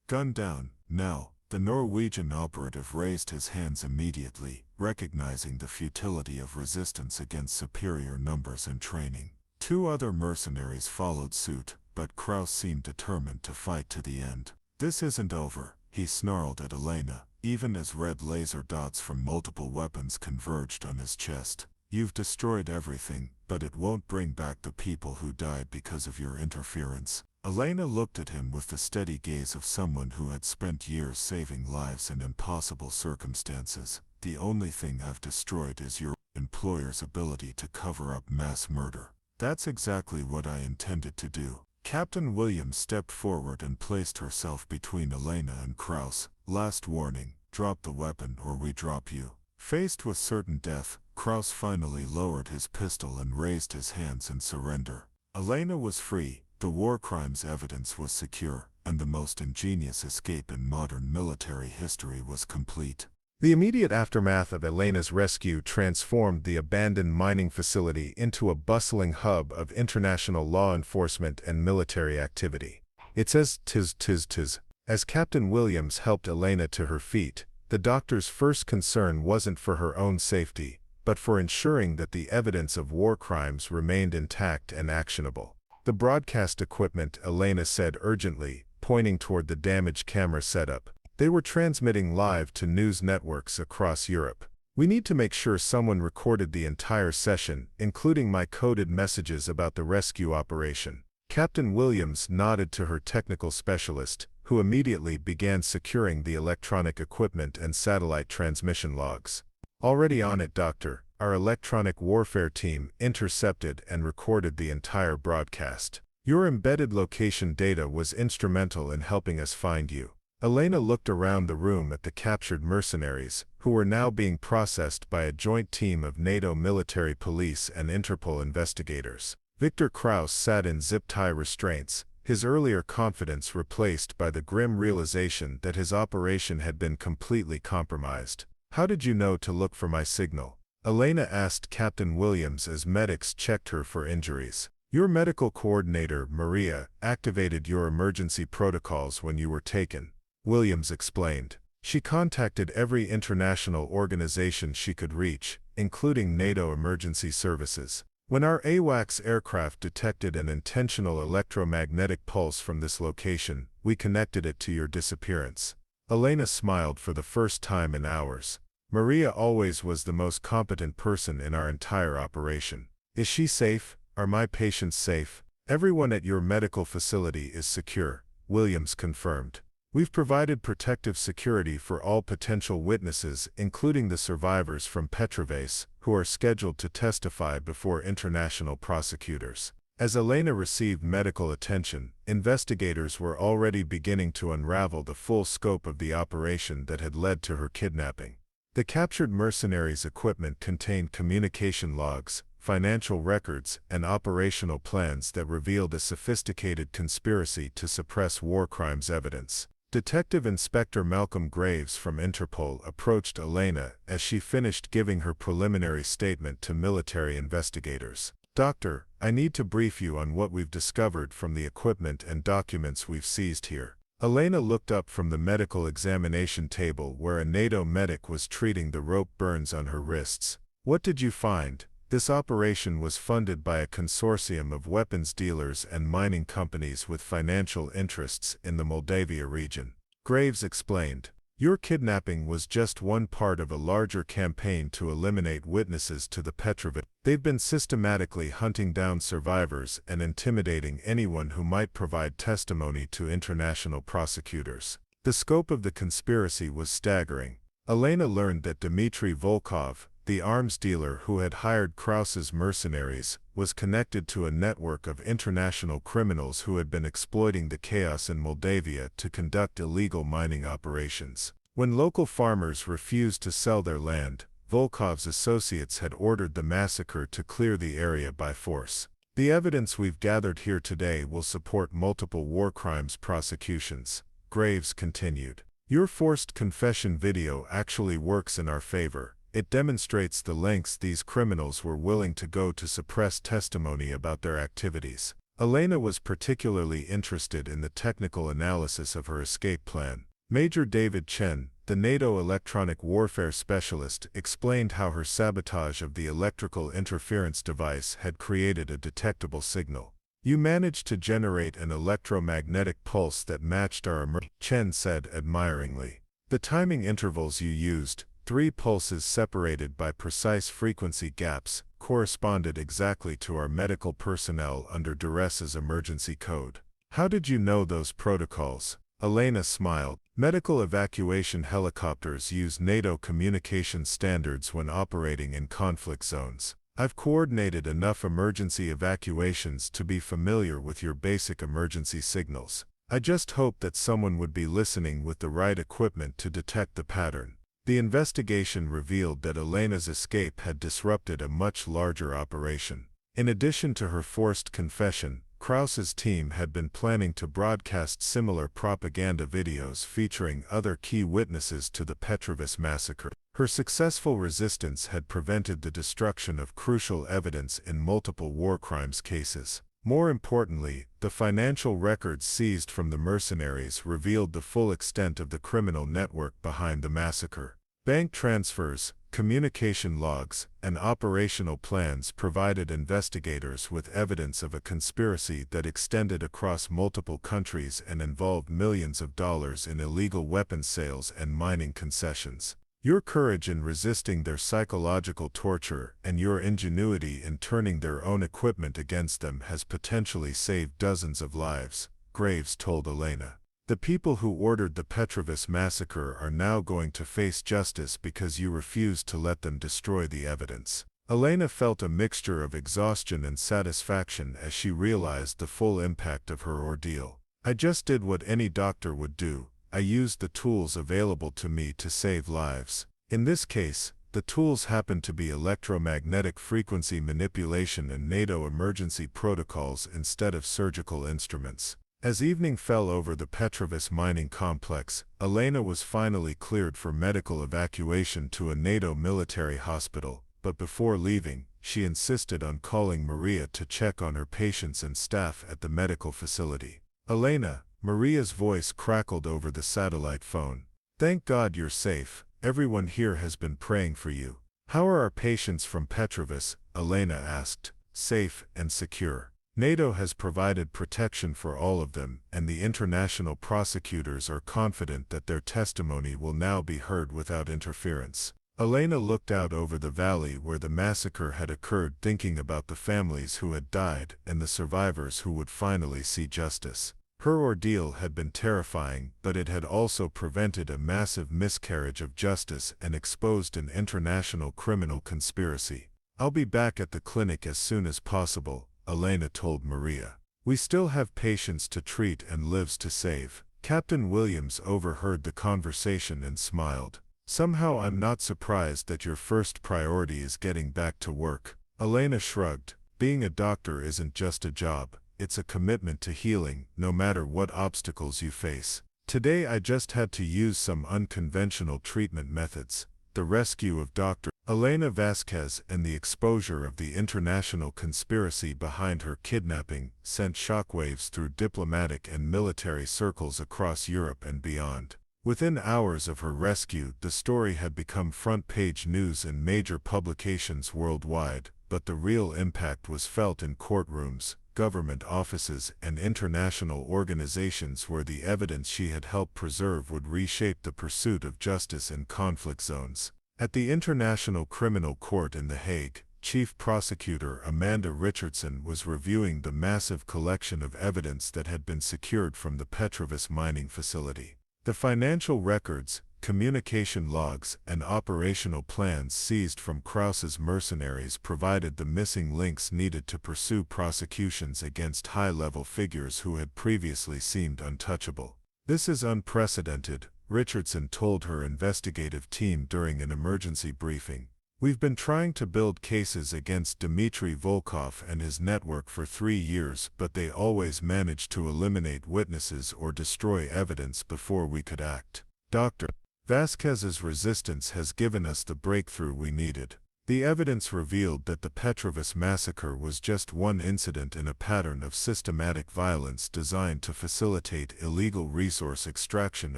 Gun down, now. The Norwegian operative raised his hands immediately, recognizing the futility of resistance against superior numbers and training. 2 other mercenaries followed suit, but Kraus seemed determined to fight to the end. This isn't over, he snarled at Elena, even as red laser dots from multiple weapons converged on his chest. You've destroyed everything, but it won't bring back the people who died because of your interference. Elena looked at him with the steady gaze of someone who had spent years saving lives in impossible circumstances. The only thing I've destroyed is your employer's ability to cover up mass murder. That's exactly what I intended to do. Captain Williams stepped forward and placed herself between Elena and Kraus. Last warning, drop the weapon or we drop you. Faced with certain death, Kraus finally lowered his pistol and raised his hands in surrender. Elena was free, the war crimes evidence was secure, and the most ingenious escape in modern military history was complete. The immediate aftermath of Elena's rescue transformed the abandoned mining facility into a bustling hub of international law enforcement and military activity. It's as tis. As Captain Williams helped Elena to her feet, the doctor's first concern wasn't for her own safety, but for ensuring that the evidence of war crimes remained intact and actionable. The broadcast equipment, Elena said urgently, pointing toward the damaged camera setup. They were transmitting live to news networks across Europe. We need to make sure someone recorded the entire session, including my coded messages about the rescue operation. Captain Williams nodded to her technical specialist, who immediately began securing the electronic equipment and satellite transmission logs. Already on it, Doctor, our electronic warfare team intercepted and recorded the entire broadcast. Your embedded location data was instrumental in helping us find you. Elena looked around the room at the captured mercenaries, who were now being processed by a joint team of NATO military police and Interpol investigators. Victor Kraus sat in zip-tie restraints, his earlier confidence replaced by the grim realization that his operation had been completely compromised. "How did you know to look for my signal?" Elena asked Captain Williams as medics checked her for injuries. "Your medical coordinator, Maria, activated your emergency protocols when you were taken," Williams explained. "She contacted every international organization she could reach, including NATO emergency services. When our AWACS aircraft detected an intentional electromagnetic pulse from this location, we connected it to your disappearance." Elena smiled for the first time in hours. Maria always was the most competent person in our entire operation. "Is she safe? Are my patients safe?" "Everyone at your medical facility is secure," Williams confirmed. "We've provided protective security for all potential witnesses, including the survivors from Petrovase, who are scheduled to testify before international prosecutors." As Elena received medical attention, investigators were already beginning to unravel the full scope of the operation that had led to her kidnapping. The captured mercenaries' equipment contained communication logs, financial records, and operational plans that revealed a sophisticated conspiracy to suppress war crimes evidence. Detective Inspector Malcolm Graves from Interpol approached Elena as she finished giving her preliminary statement to military investigators. "Doctor, I need to brief you on what we've discovered from the equipment and documents we've seized here." Elena looked up from the medical examination table where a NATO medic was treating the rope burns on her wrists. "What did you find?" This operation was funded by a consortium of weapons dealers and mining companies with financial interests in the Moldavia region. Graves explained. "Your kidnapping was just one part of a larger campaign to eliminate witnesses to the Petrovic. They've been systematically hunting down survivors and intimidating anyone who might provide testimony to international prosecutors." The scope of the conspiracy was staggering. Elena learned that Dmitry Volkov, the arms dealer who had hired Kraus's mercenaries, was connected to a network of international criminals who had been exploiting the chaos in Moldavia to conduct illegal mining operations. When local farmers refused to sell their land, Volkov's associates had ordered the massacre to clear the area by force. "The evidence we've gathered here today will support multiple war crimes prosecutions," Graves continued. "Your forced confession video actually works in our favor. It demonstrates the lengths these criminals were willing to go to suppress testimony about their activities." Elena was particularly interested in the technical analysis of her escape plan. Major David Chen, the NATO electronic warfare specialist, explained how her sabotage of the electrical interference device had created a detectable signal. "You managed to generate an electromagnetic pulse that matched our Chen said admiringly. "The timing intervals you used, 3 pulses separated by precise frequency gaps, corresponded exactly to our medical personnel under duress's emergency code." "How did you know those protocols?" Elena smiled. "Medical evacuation helicopters use NATO communication standards when operating in conflict zones. I've coordinated enough emergency evacuations to be familiar with your basic emergency signals. I just hoped that someone would be listening with the right equipment to detect the pattern." The investigation revealed that Elena's escape had disrupted a much larger operation. In addition to her forced confession, Kraus's team had been planning to broadcast similar propaganda videos featuring other key witnesses to the Petrovice massacre. Her successful resistance had prevented the destruction of crucial evidence in multiple war crimes cases. More importantly, the financial records seized from the mercenaries revealed the full extent of the criminal network behind the massacre. Bank transfers, communication logs, and operational plans provided investigators with evidence of a conspiracy that extended across multiple countries and involved millions of dollars in illegal weapons sales and mining concessions. Your courage in resisting their psychological torture and your ingenuity in turning their own equipment against them has potentially saved dozens of lives, Graves told Elena. The people who ordered the Petrovis massacre are now going to face justice because you refused to let them destroy the evidence. Elena felt a mixture of exhaustion and satisfaction as she realized the full impact of her ordeal. I just did what any doctor would do. I used the tools available to me to save lives. In this case, the tools happened to be electromagnetic frequency manipulation and NATO emergency protocols instead of surgical instruments. As evening fell over the Petrovis mining complex, Elena was finally cleared for medical evacuation to a NATO military hospital, but before leaving, she insisted on calling Maria to check on her patients and staff at the medical facility. Elena, Maria's voice crackled over the satellite phone. Thank God you're safe. Everyone here has been praying for you. How are our patients from Petrovis? Elena asked. Safe and secure. NATO has provided protection for all of them, and the international prosecutors are confident that their testimony will now be heard without interference. Elena looked out over the valley where the massacre had occurred, thinking about the families who had died and the survivors who would finally see justice. Her ordeal had been terrifying, but it had also prevented a massive miscarriage of justice and exposed an international criminal conspiracy. I'll be back at the clinic as soon as possible, Elena told Maria. We still have patients to treat and lives to save. Captain Williams overheard the conversation and smiled. Somehow I'm not surprised that your first priority is getting back to work. Elena shrugged. Being a doctor isn't just a job. It's a commitment to healing, no matter what obstacles you face. Today I just had to use some unconventional treatment methods. The rescue of Dr. Elena Vasquez and the exposure of the international conspiracy behind her kidnapping sent shockwaves through diplomatic and military circles across Europe and beyond. Within hours of her rescue, the story had become front-page news in major publications worldwide, but the real impact was felt in courtrooms, government offices, and international organizations where the evidence she had helped preserve would reshape the pursuit of justice in conflict zones. At the International Criminal Court in The Hague, Chief Prosecutor Amanda Richardson was reviewing the massive collection of evidence that had been secured from the Petrovis mining facility. The financial records, communication logs, and operational plans seized from Krause's mercenaries provided the missing links needed to pursue prosecutions against high-level figures who had previously seemed untouchable. This is unprecedented, Richardson told her investigative team during an emergency briefing. We've been trying to build cases against Dmitry Volkov and his network for 3 years, but they always managed to eliminate witnesses or destroy evidence before we could act. Dr. Vasquez's resistance has given us the breakthrough we needed. The evidence revealed that the Petrovis massacre was just one incident in a pattern of systematic violence designed to facilitate illegal resource extraction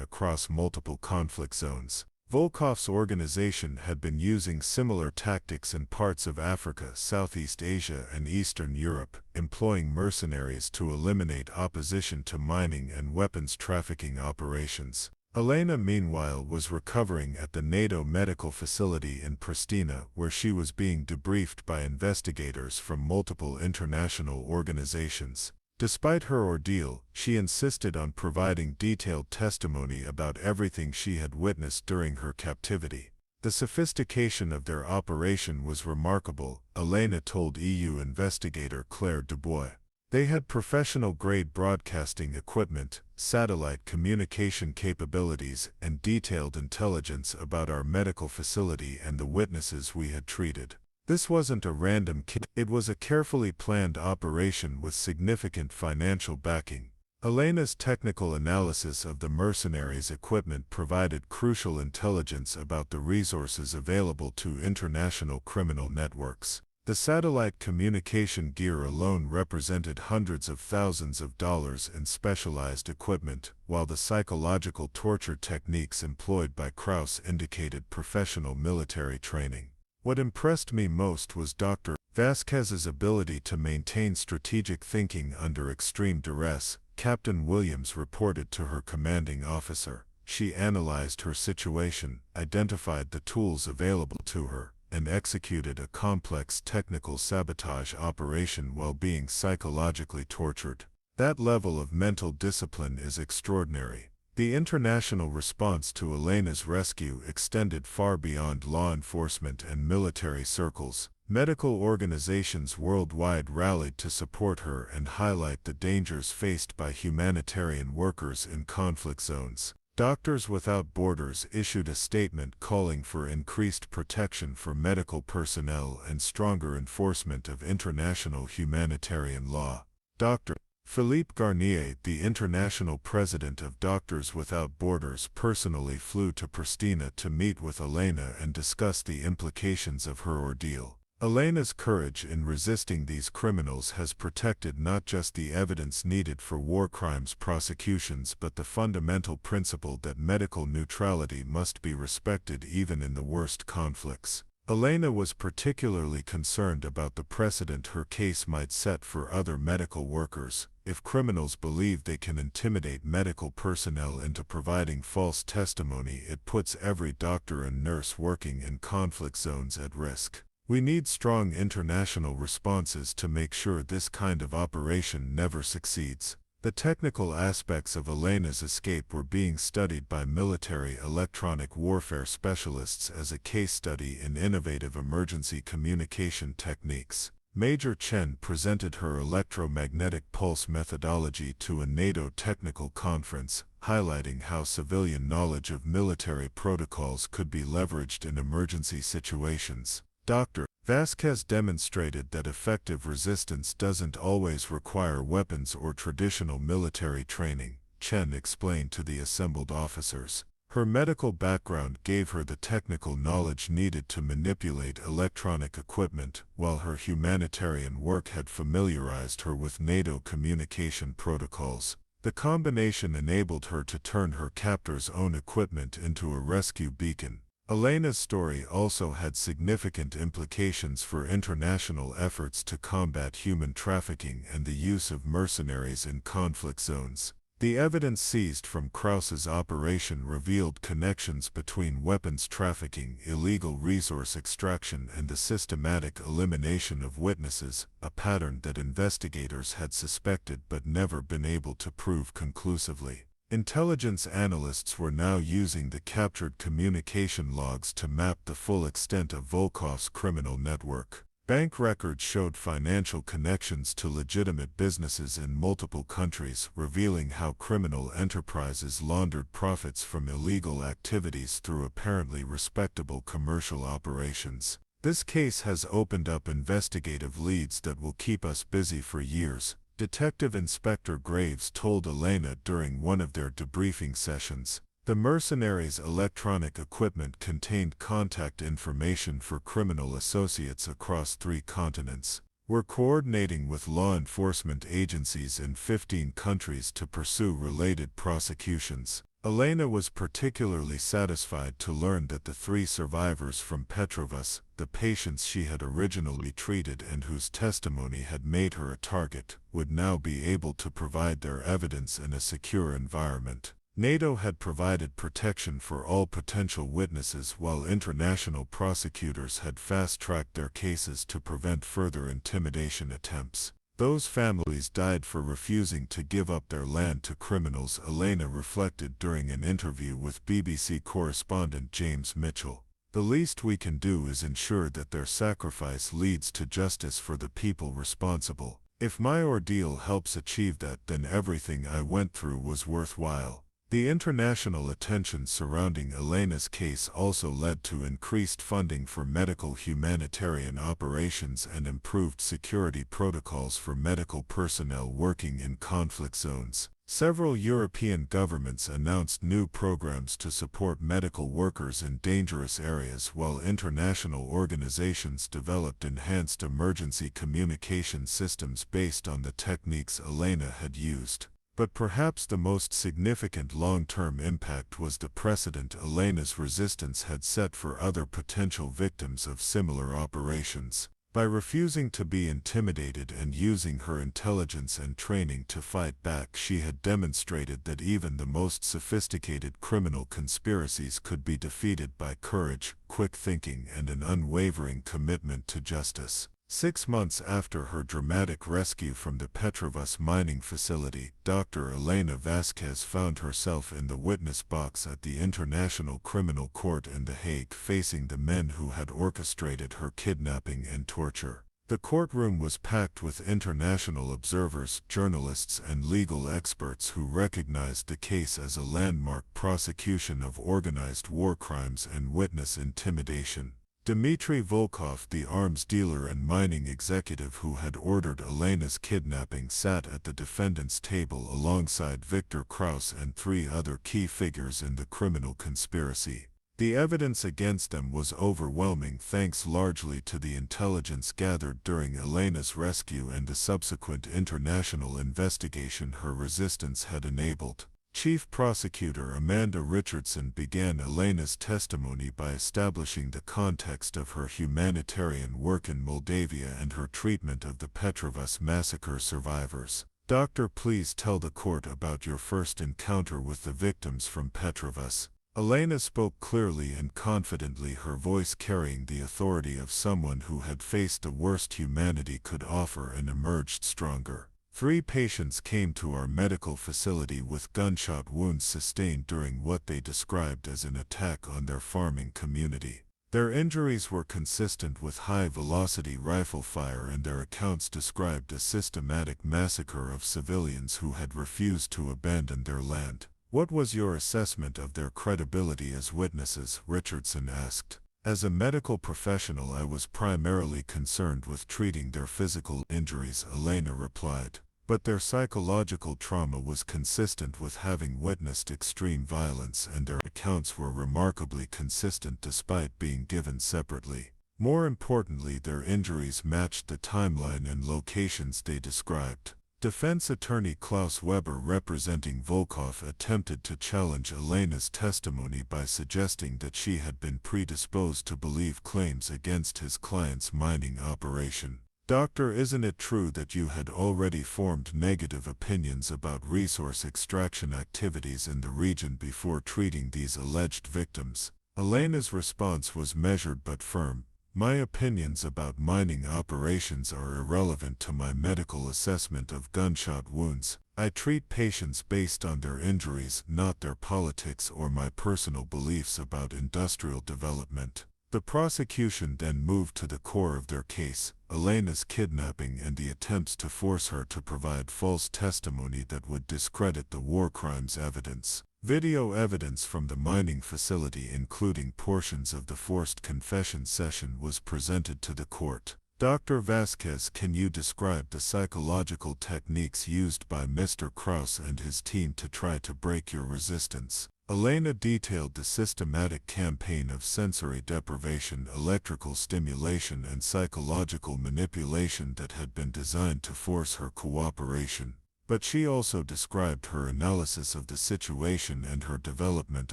across multiple conflict zones. Volkov's organization had been using similar tactics in parts of Africa, Southeast Asia, and Eastern Europe, employing mercenaries to eliminate opposition to mining and weapons trafficking operations. Elena, meanwhile, was recovering at the NATO medical facility in Pristina, where she was being debriefed by investigators from multiple international organizations. Despite her ordeal, she insisted on providing detailed testimony about everything she had witnessed during her captivity. The sophistication of their operation was remarkable, Elena told EU investigator Claire Dubois. They had professional-grade broadcasting equipment, satellite communication capabilities, and detailed intelligence about our medical facility and the witnesses we had treated. This wasn't a random kit, it was a carefully planned operation with significant financial backing. Elena's technical analysis of the mercenaries' equipment provided crucial intelligence about the resources available to international criminal networks. The satellite communication gear alone represented hundreds of thousands of dollars in specialized equipment, while the psychological torture techniques employed by Krause indicated professional military training. What impressed me most was Dr. Vasquez's ability to maintain strategic thinking under extreme duress, Captain Williams reported to her commanding officer. She analyzed her situation, identified the tools available to her, and executed a complex technical sabotage operation while being psychologically tortured. That level of mental discipline is extraordinary. The international response to Elena's rescue extended far beyond law enforcement and military circles. Medical organizations worldwide rallied to support her and highlight the dangers faced by humanitarian workers in conflict zones. Doctors Without Borders issued a statement calling for increased protection for medical personnel and stronger enforcement of international humanitarian law. Dr. Philippe Garnier, the international president of Doctors Without Borders, personally flew to Pristina to meet with Elena and discuss the implications of her ordeal. Elena's courage in resisting these criminals has protected not just the evidence needed for war crimes prosecutions but the fundamental principle that medical neutrality must be respected even in the worst conflicts. Elena was particularly concerned about the precedent her case might set for other medical workers. If criminals believe they can intimidate medical personnel into providing false testimony, it puts every doctor and nurse working in conflict zones at risk. We need strong international responses to make sure this kind of operation never succeeds. The technical aspects of Elena's escape were being studied by military electronic warfare specialists as a case study in innovative emergency communication techniques. Major Chen presented her electromagnetic pulse methodology to a NATO technical conference, highlighting how civilian knowledge of military protocols could be leveraged in emergency situations. Dr. Vasquez demonstrated that effective resistance doesn't always require weapons or traditional military training, Chen explained to the assembled officers. Her medical background gave her the technical knowledge needed to manipulate electronic equipment, while her humanitarian work had familiarized her with NATO communication protocols. The combination enabled her to turn her captor's own equipment into a rescue beacon. Elena's story also had significant implications for international efforts to combat human trafficking and the use of mercenaries in conflict zones. The evidence seized from Krause's operation revealed connections between weapons trafficking, illegal resource extraction, and the systematic elimination of witnesses, a pattern that investigators had suspected but never been able to prove conclusively. Intelligence analysts were now using the captured communication logs to map the full extent of Volkov's criminal network. Bank records showed financial connections to legitimate businesses in multiple countries, revealing how criminal enterprises laundered profits from illegal activities through apparently respectable commercial operations. This case has opened up investigative leads that will keep us busy for years, Detective Inspector Graves told Elena during one of their debriefing sessions. The mercenaries' electronic equipment contained contact information for criminal associates across 3 continents. We're coordinating with law enforcement agencies in 15 countries to pursue related prosecutions. Elena was particularly satisfied to learn that the 3 survivors from Petrovas, the patients she had originally treated and whose testimony had made her a target, would now be able to provide their evidence in a secure environment. NATO had provided protection for all potential witnesses while international prosecutors had fast-tracked their cases to prevent further intimidation attempts. Those families died for refusing to give up their land to criminals, Elena reflected during an interview with BBC correspondent James Mitchell. The least we can do is ensure that their sacrifice leads to justice for the people responsible. If my ordeal helps achieve that, then everything I went through was worthwhile. The international attention surrounding Elena's case also led to increased funding for medical humanitarian operations and improved security protocols for medical personnel working in conflict zones. Several European governments announced new programs to support medical workers in dangerous areas, while international organizations developed enhanced emergency communication systems based on the techniques Elena had used. But perhaps the most significant long-term impact was the precedent Elena's resistance had set for other potential victims of similar operations. By refusing to be intimidated and using her intelligence and training to fight back, she had demonstrated that even the most sophisticated criminal conspiracies could be defeated by courage, quick thinking, and an unwavering commitment to justice. 6 months after her dramatic rescue from the Petrobras mining facility, Dr. Elena Vasquez found herself in the witness box at the International Criminal Court in The Hague, facing the men who had orchestrated her kidnapping and torture. The courtroom was packed with international observers, journalists, and legal experts who recognized the case as a landmark prosecution of organized war crimes and witness intimidation. Dmitry Volkov, the arms dealer and mining executive who had ordered Elena's kidnapping, sat at the defendant's table alongside Victor Kraus and 3 other key figures in the criminal conspiracy. The evidence against them was overwhelming, thanks largely to the intelligence gathered during Elena's rescue and the subsequent international investigation her resistance had enabled. Chief Prosecutor Amanda Richardson began Elena's testimony by establishing the context of her humanitarian work in Moldavia and her treatment of the Petrobras massacre survivors. "Doctor, please tell the court about your first encounter with the victims from Petrobras." Elena spoke clearly and confidently, her voice carrying the authority of someone who had faced the worst humanity could offer and emerged stronger. 3 patients came to our medical facility with gunshot wounds sustained during what they described as an attack on their farming community. Their injuries were consistent with high-velocity rifle fire, and their accounts described a systematic massacre of civilians who had refused to abandon their land. "What was your assessment of their credibility as witnesses?" Richardson asked. "As a medical professional, I was primarily concerned with treating their physical injuries," Elena replied. "But their psychological trauma was consistent with having witnessed extreme violence, and their accounts were remarkably consistent despite being given separately. More importantly, their injuries matched the timeline and locations they described." Defense attorney Klaus Weber, representing Volkov, attempted to challenge Elena's testimony by suggesting that she had been predisposed to believe claims against his client's mining operation. "Doctor, isn't it true that you had already formed negative opinions about resource extraction activities in the region before treating these alleged victims?" Elena's response was measured but firm. "My opinions about mining operations are irrelevant to my medical assessment of gunshot wounds. I treat patients based on their injuries, not their politics or my personal beliefs about industrial development." The prosecution then moved to the core of their case, Elena's kidnapping and the attempts to force her to provide false testimony that would discredit the war crimes evidence. Video evidence from the mining facility, including portions of the forced confession session, was presented to the court. "Dr. Vasquez, can you describe the psychological techniques used by Mr. Kraus and his team to try to break your resistance?" Elena detailed the systematic campaign of sensory deprivation, electrical stimulation, and psychological manipulation that had been designed to force her cooperation. But she also described her analysis of the situation and her development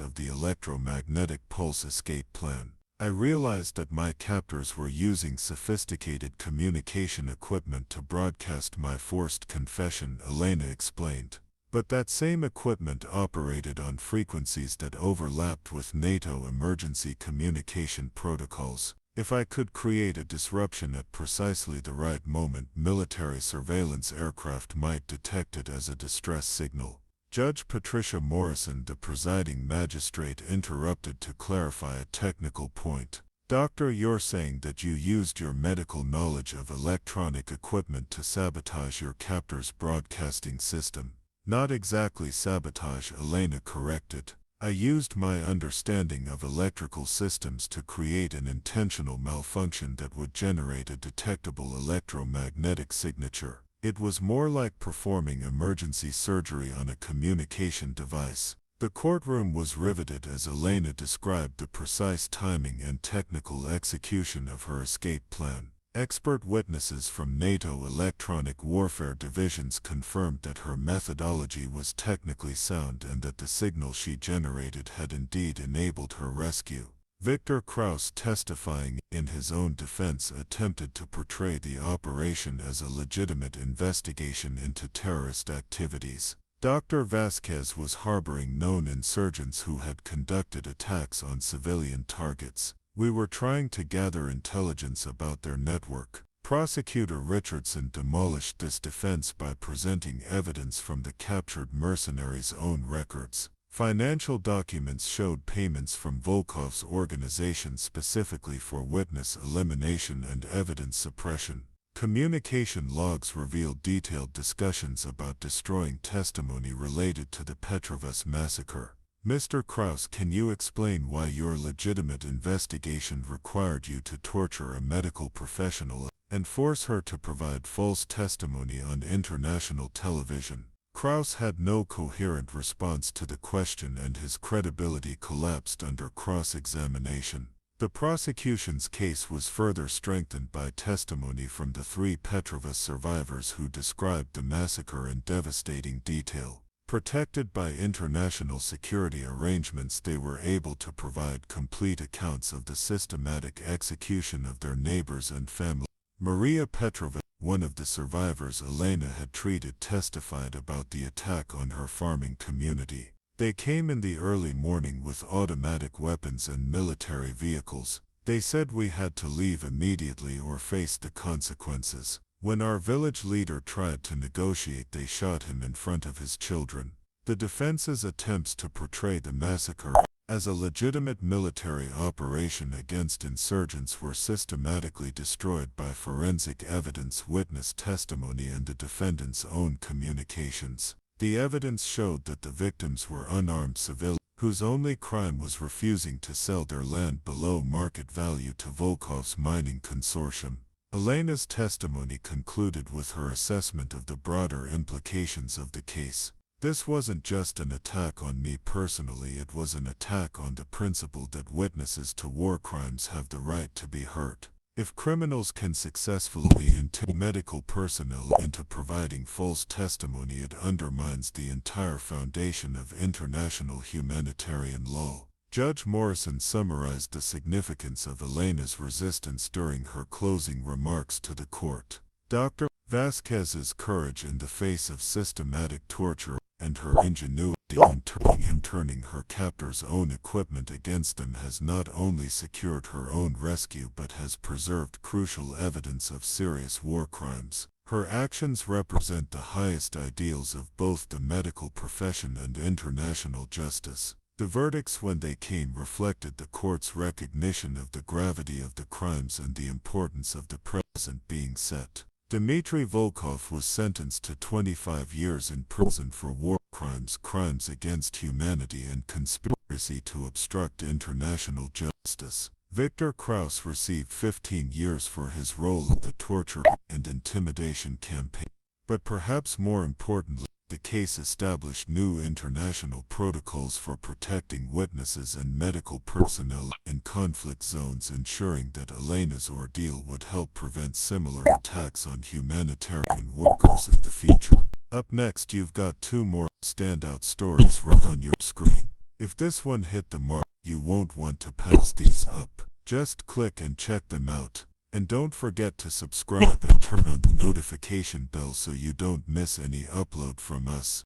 of the electromagnetic pulse escape plan. "I realized that my captors were using sophisticated communication equipment to broadcast my forced confession," Elena explained. "But that same equipment operated on frequencies that overlapped with NATO emergency communication protocols. If I could create a disruption at precisely the right moment, military surveillance aircraft might detect it as a distress signal." Judge Patricia Morrison, the presiding magistrate, interrupted to clarify a technical point. "Doctor, you're saying that you used your medical knowledge of electronic equipment to sabotage your captor's broadcasting system." "Not exactly sabotage," Elena corrected. "I used my understanding of electrical systems to create an intentional malfunction that would generate a detectable electromagnetic signature. It was more like performing emergency surgery on a communication device." The courtroom was riveted as Elena described the precise timing and technical execution of her escape plan. Expert witnesses from NATO electronic warfare divisions confirmed that her methodology was technically sound and that the signal she generated had indeed enabled her rescue. Victor Kraus, testifying in his own defense, attempted to portray the operation as a legitimate investigation into terrorist activities. Dr. Vasquez was harboring known insurgents who had conducted attacks on civilian targets. "We were trying to gather intelligence about their network. Prosecutor Richardson demolished this defense by presenting evidence from the captured mercenaries' own records. Financial documents showed payments from Volkov's organization specifically for witness elimination and evidence suppression. Communication logs revealed detailed discussions about destroying testimony related to the Petrovas massacre. Mr. Kraus, can you explain why your legitimate investigation required you to torture a medical professional and force her to provide false testimony on international television? Kraus had no coherent response to the question, and his credibility collapsed under cross-examination. The prosecution's case was further strengthened by testimony from the 3 Petrovas survivors who described the massacre in devastating detail. Protected by international security arrangements, they were able to provide complete accounts of the systematic execution of their neighbors and family. Maria Petrova, one of the survivors Elena had treated, testified about the attack on her farming community. They came in the early morning with automatic weapons and military vehicles. They said we had to leave immediately or face the consequences. When our village leader tried to negotiate, they shot him in front of his children. The defense's attempts to portray the massacre as a legitimate military operation against insurgents were systematically destroyed by forensic evidence, witness testimony, and the defendant's own communications. The evidence showed that the victims were unarmed civilians whose only crime was refusing to sell their land below market value to Volkov's mining consortium. Elena's testimony concluded with her assessment of the broader implications of the case. This wasn't just an attack on me personally, it was an attack on the principle that witnesses to war crimes have the right to be heard. If criminals can successfully intimidate medical personnel into providing false testimony, it undermines the entire foundation of international humanitarian law. Judge Morrison summarized the significance of Elena's resistance during her closing remarks to the court. Dr. Vasquez's courage in the face of systematic torture and her ingenuity in turning her captors' own equipment against them has not only secured her own rescue but has preserved crucial evidence of serious war crimes. Her actions represent the highest ideals of both the medical profession and international justice. The verdicts, when they came, reflected the court's recognition of the gravity of the crimes and the importance of the present being set. Dmitry Volkov was sentenced to 25 years in prison for war crimes, crimes against humanity, and conspiracy to obstruct international justice. Viktor Kraus received 15 years for his role in the torture and intimidation campaign. But perhaps more importantly, the case established new international protocols for protecting witnesses and medical personnel in conflict zones, ensuring that Elena's ordeal would help prevent similar attacks on humanitarian workers in the future. Up next, you've got 2 more standout stories right on your screen. If this one hit the mark, you won't want to pass these up. Just click and check them out. And don't forget to subscribe and turn on the notification bell so you don't miss any upload from us.